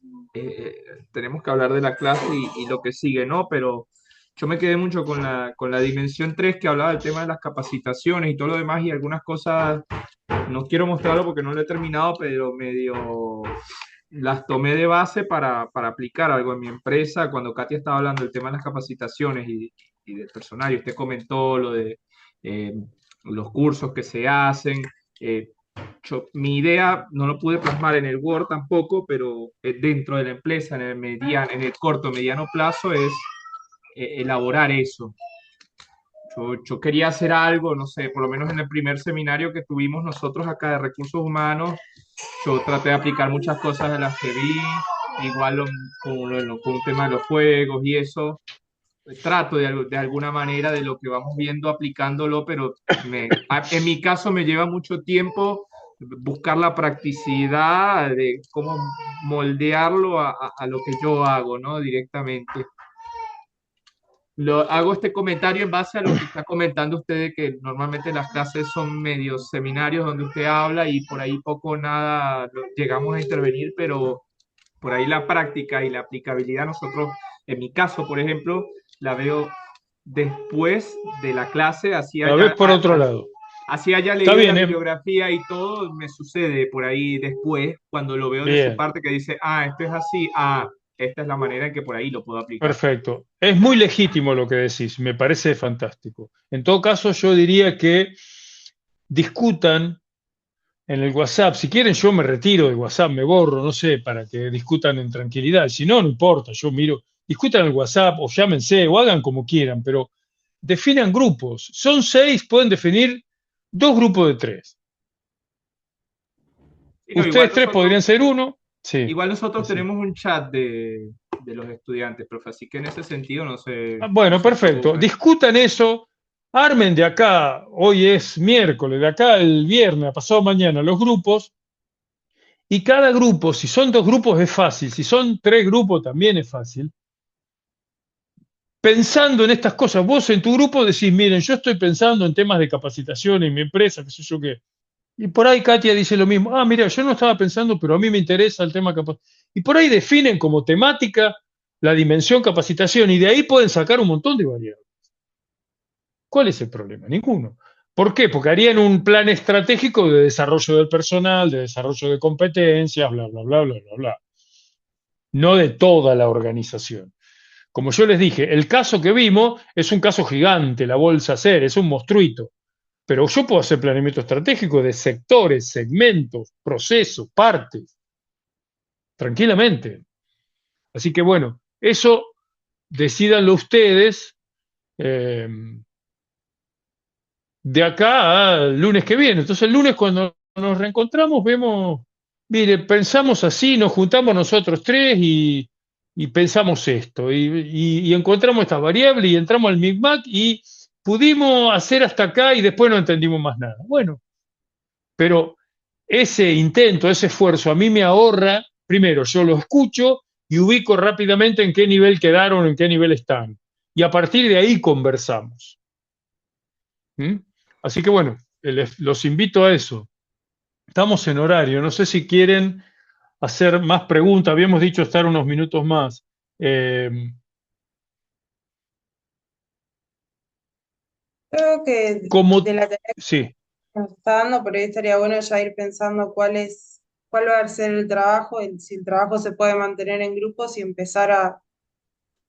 tenemos que hablar de la clase y lo que sigue, ¿no? Pero yo me quedé mucho con la dimensión 3 que hablaba del tema de las capacitaciones y todo lo demás y algunas cosas, no quiero mostrarlo porque no lo he terminado, pero medio las tomé de base para aplicar algo en mi empresa. Cuando Katia estaba hablando del tema de las capacitaciones y del personal, y usted comentó lo de eh, los cursos que se hacen. eh, mi idea no lo pude plasmar en el Word tampoco, pero dentro de la empresa, en el corto, mediano plazo, es elaborar eso. Yo quería hacer algo, no sé, por lo menos en el primer seminario que tuvimos nosotros acá de recursos humanos, yo traté de aplicar muchas cosas de las que vi, igual con un tema de los juegos y eso. Trato de alguna manera de lo que vamos viendo aplicándolo, pero en mi caso me lleva mucho tiempo buscar la practicidad de cómo moldearlo a lo que yo hago, ¿no? Directamente. Hago este comentario en base a lo que está comentando usted, de que normalmente las clases son medios seminarios donde usted habla y por ahí poco o nada llegamos a intervenir, pero por ahí la práctica y la aplicabilidad nosotros, en mi caso, por ejemplo, la veo después de la clase, la ves por otro lado. así haya Está leído la bien, bibliografía y todo, me sucede por ahí después, cuando lo veo de su bien, parte que dice, esto es así, esta es la manera en que por ahí lo puedo aplicar. perfecto. Es muy legítimo lo que decís, me parece fantástico. En todo caso, yo diría que discutan en el WhatsApp. Si quieren, yo me retiro de WhatsApp, me borro, no sé, para que discutan en tranquilidad. Si no, no importa, yo miro, discutan en el WhatsApp o llámense o hagan como quieran, pero definan grupos. Son 6, pueden definir 2 grupos de 3. Y no, Ustedes 3 podrían ser uno. Sí, igual nosotros así. tenemos un chat de los estudiantes, profe, así que en ese sentido no Bueno, se perfecto. preocupen. Discutan eso. Armen de acá, hoy es miércoles, de acá el viernes, pasado mañana, los grupos. Y cada grupo, si son 2 grupos es fácil, si son 3 grupos también es fácil. Pensando en estas cosas, vos en tu grupo decís, miren, yo estoy pensando en temas de capacitación en mi empresa, qué sé yo qué. Y por ahí Katia dice lo mismo, mira, yo no estaba pensando, pero a mí me interesa el tema capacitación. Y por ahí definen como temática la dimensión capacitación y de ahí pueden sacar un montón de variables. ¿Cuál es el problema? Ninguno. ¿Por qué? Porque harían un plan estratégico de desarrollo del personal, de desarrollo de competencias, bla, bla, bla, bla, bla, bla. No de toda la organización. Como yo les dije, el caso que vimos es un caso gigante, la bolsa CER, es un monstruito. Pero yo puedo hacer planeamiento estratégico de sectores, segmentos, procesos, partes, tranquilamente. Así que bueno, eso decídanlo ustedes eh, de acá al lunes que viene. Entonces el lunes cuando nos reencontramos vemos, mire, pensamos así, nos juntamos nosotros 3 y pensamos esto, y encontramos esta variable y entramos al MICMAC y pudimos hacer hasta acá y después no entendimos más nada. Bueno, pero ese intento, ese esfuerzo a mí me ahorra, primero, yo lo escucho y ubico rápidamente en qué nivel quedaron, en qué nivel están. Y a partir de ahí conversamos. ¿Mm? Así que bueno, los invito a eso. Estamos en horario, no sé si quieren hacer más preguntas, habíamos dicho estar unos minutos más. Eh, Creo que como, de la tarea sí, que nos está dando, por ahí estaría bueno ya ir pensando cuáles cuál va a ser el trabajo, si el trabajo se puede mantener en grupos y empezar a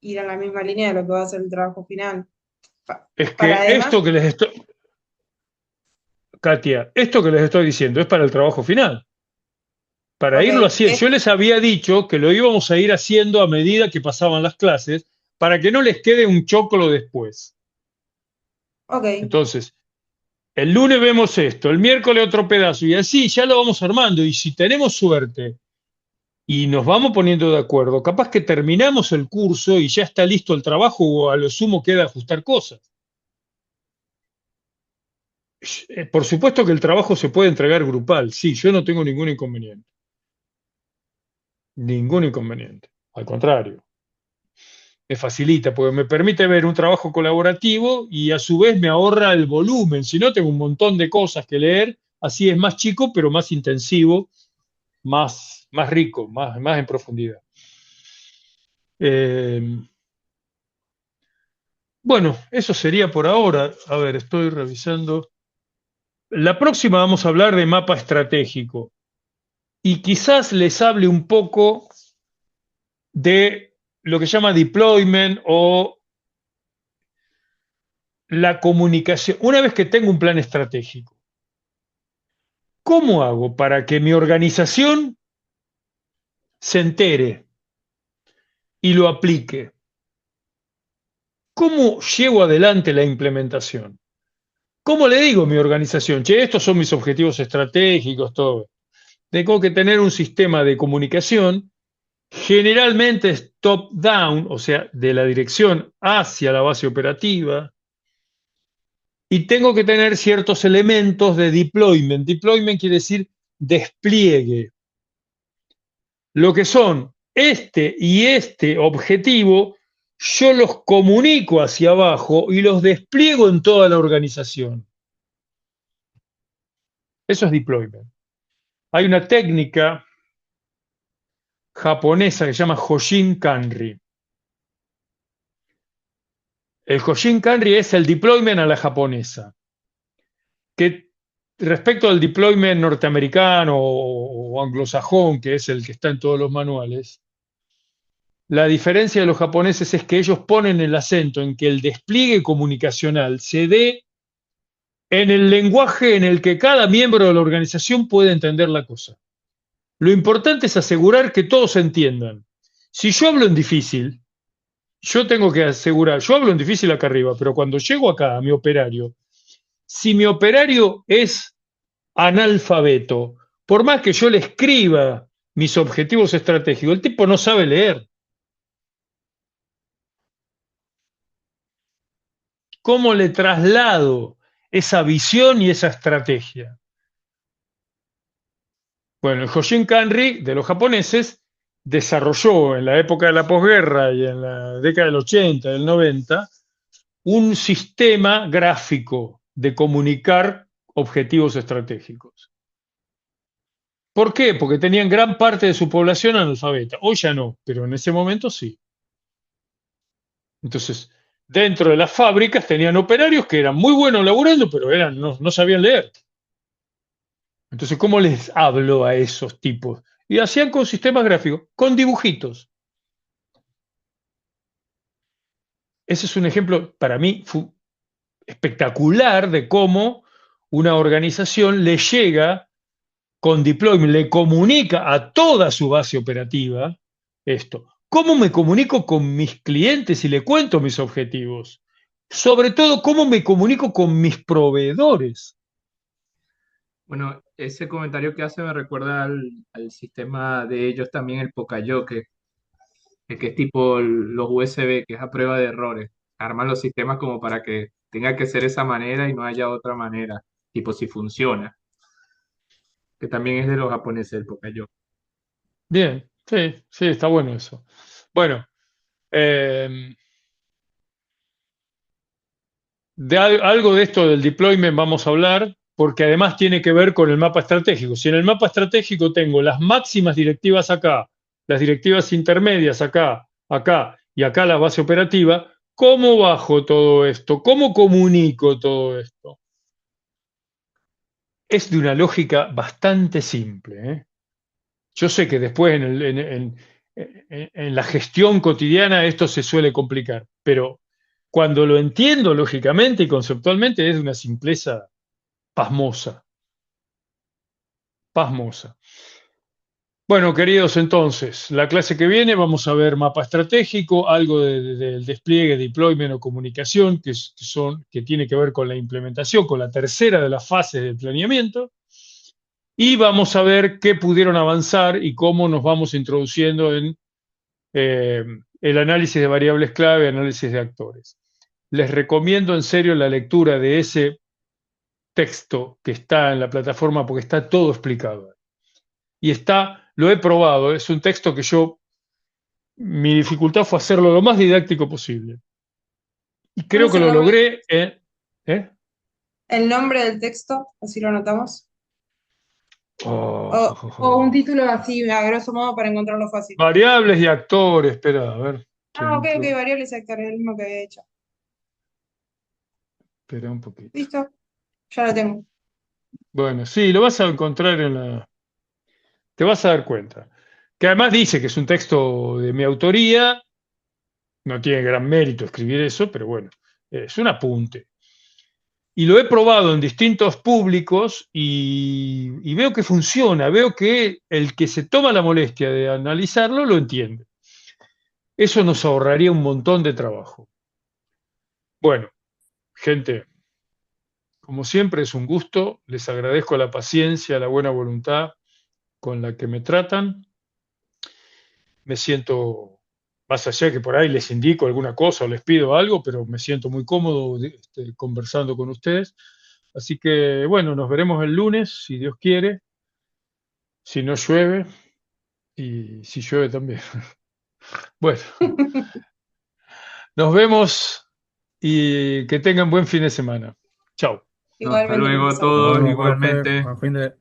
ir en la misma línea de lo que va a ser el trabajo final. Es Para que además, esto que les estoy, Katia, esto que les estoy diciendo es para el trabajo final. Para ok, irlo haciendo, yo les había dicho que lo íbamos a ir haciendo a medida que pasaban las clases para que no les quede un choclo después. ok, Entonces, el lunes vemos esto, el miércoles otro pedazo y así ya lo vamos armando. Y si tenemos suerte y nos vamos poniendo de acuerdo, capaz que terminamos el curso y ya está listo el trabajo o a lo sumo queda ajustar cosas. Por supuesto que el trabajo se puede entregar grupal, sí, yo no tengo ningún inconveniente. Ningún inconveniente. Al contrario, me facilita porque me permite ver un trabajo colaborativo y a su vez me ahorra el volumen. Si no, tengo un montón de cosas que leer, así es más chico, pero más intensivo, más rico, más en profundidad. Eh, bueno, eso sería por ahora. A ver, estoy revisando. La próxima vamos a hablar de mapa estratégico y quizás les hable un poco de lo que se llama deployment o la comunicación. Una vez que tengo un plan estratégico, ¿cómo hago para que mi organización se entere y lo aplique? ¿Cómo llevo adelante la implementación? ¿Cómo le digo a mi organización, che, estos son mis objetivos estratégicos, todo? Tengo que tener un sistema de comunicación, generalmente es top-down, o sea, de la dirección hacia la base operativa, y tengo que tener ciertos elementos de deployment. Deployment quiere decir despliegue. Lo que son este y este objetivo, yo los comunico hacia abajo y los despliego en toda la organización. Eso es deployment. Hay una técnica japonesa que se llama Hoshin Kanri. El Hoshin Kanri es el deployment a la japonesa, que respecto al deployment norteamericano o anglosajón, que es el que está en todos los manuales, la diferencia de los japoneses es que ellos ponen el acento en que el despliegue comunicacional se dé en el lenguaje en el que cada miembro de la organización puede entender la cosa. Lo importante es asegurar que todos entiendan. Si yo hablo en difícil, yo tengo que asegurar, yo hablo en difícil acá arriba, pero cuando llego acá a mi operario, si mi operario es analfabeto, por más que yo le escriba mis objetivos estratégicos, el tipo no sabe leer. ¿Cómo le traslado esa visión y esa estrategia? Bueno, el Hoshin Kanri de los japoneses desarrolló en la época de la posguerra y en la década del 80, del 90, un sistema gráfico de comunicar objetivos estratégicos. ¿Por qué? Porque tenían gran parte de su población analfabeta. Hoy ya no, pero en ese momento sí. Entonces, dentro de las fábricas tenían operarios que eran muy buenos laburando, pero no sabían leer. Entonces, ¿cómo les hablo a esos tipos? Y hacían con sistemas gráficos, con dibujitos. Ese es un ejemplo para mí espectacular de cómo una organización le llega con deployment, le comunica a toda su base operativa esto. ¿Cómo me comunico con mis clientes y le cuento mis objetivos? Sobre todo, ¿cómo me comunico con mis proveedores? Bueno, ese comentario que hace me recuerda al sistema de ellos también, el Pocayoke, que es tipo los USB, que es a prueba de errores. Arman los sistemas como para que tenga que ser esa manera y no haya otra manera, tipo si funciona, que también es de los japoneses, el Pocayoke. Bien, sí, sí, está bueno eso. Bueno, eh, algo de esto del deployment vamos a hablar, porque además tiene que ver con el mapa estratégico. Si en el mapa estratégico tengo las máximas directivas acá, las directivas intermedias acá, acá y acá la base operativa, ¿cómo bajo todo esto? ¿Cómo comunico todo esto? Es de una lógica bastante simple, ¿eh? Yo sé que después en la gestión cotidiana esto se suele complicar, pero cuando lo entiendo lógicamente y conceptualmente es de una simpleza pasmosa, pasmosa. Bueno, queridos, entonces, la clase que viene vamos a ver mapa estratégico, algo del despliegue, deployment o comunicación, que tiene que ver con la implementación, con la tercera de las fases del planeamiento, y vamos a ver qué pudieron avanzar y cómo nos vamos introduciendo en el análisis de variables clave, análisis de actores. Les recomiendo en serio la lectura de ese texto que está en la plataforma porque está todo explicado. Y lo he probado, es un texto que mi dificultad fue hacerlo lo más didáctico posible. Y ¿Cuál creo es que el lo nombre, logré. ¿Eh? el nombre del texto? Así lo anotamos. Oh, O un título así, a grosso modo, para encontrarlo fácil. variables y actores, espera, a ver. Ah, ok, Centro, variables y actores, el mismo que había hecho. espera un poquito. Listo, ya lo tengo. Bueno, sí, lo vas a encontrar te vas a dar cuenta. Que además dice que es un texto de mi autoría, no tiene gran mérito escribir eso, pero bueno, es un apunte. Y lo he probado en distintos públicos y veo que funciona, veo que el que se toma la molestia de analizarlo lo entiende. Eso nos ahorraría un montón de trabajo. Bueno, gente, como siempre es un gusto, les agradezco la paciencia, la buena voluntad con la que me tratan. Me siento, más allá de que por ahí les indico alguna cosa o les pido algo, pero me siento muy cómodo conversando con ustedes. Así que bueno, nos veremos el lunes, si Dios quiere, si no llueve y si llueve también. Bueno, nos vemos y que tengan buen fin de semana. Chao. Hasta Igualmente, luego a profesor. Nos todos, vemos, profe. igualmente. Buen fin de...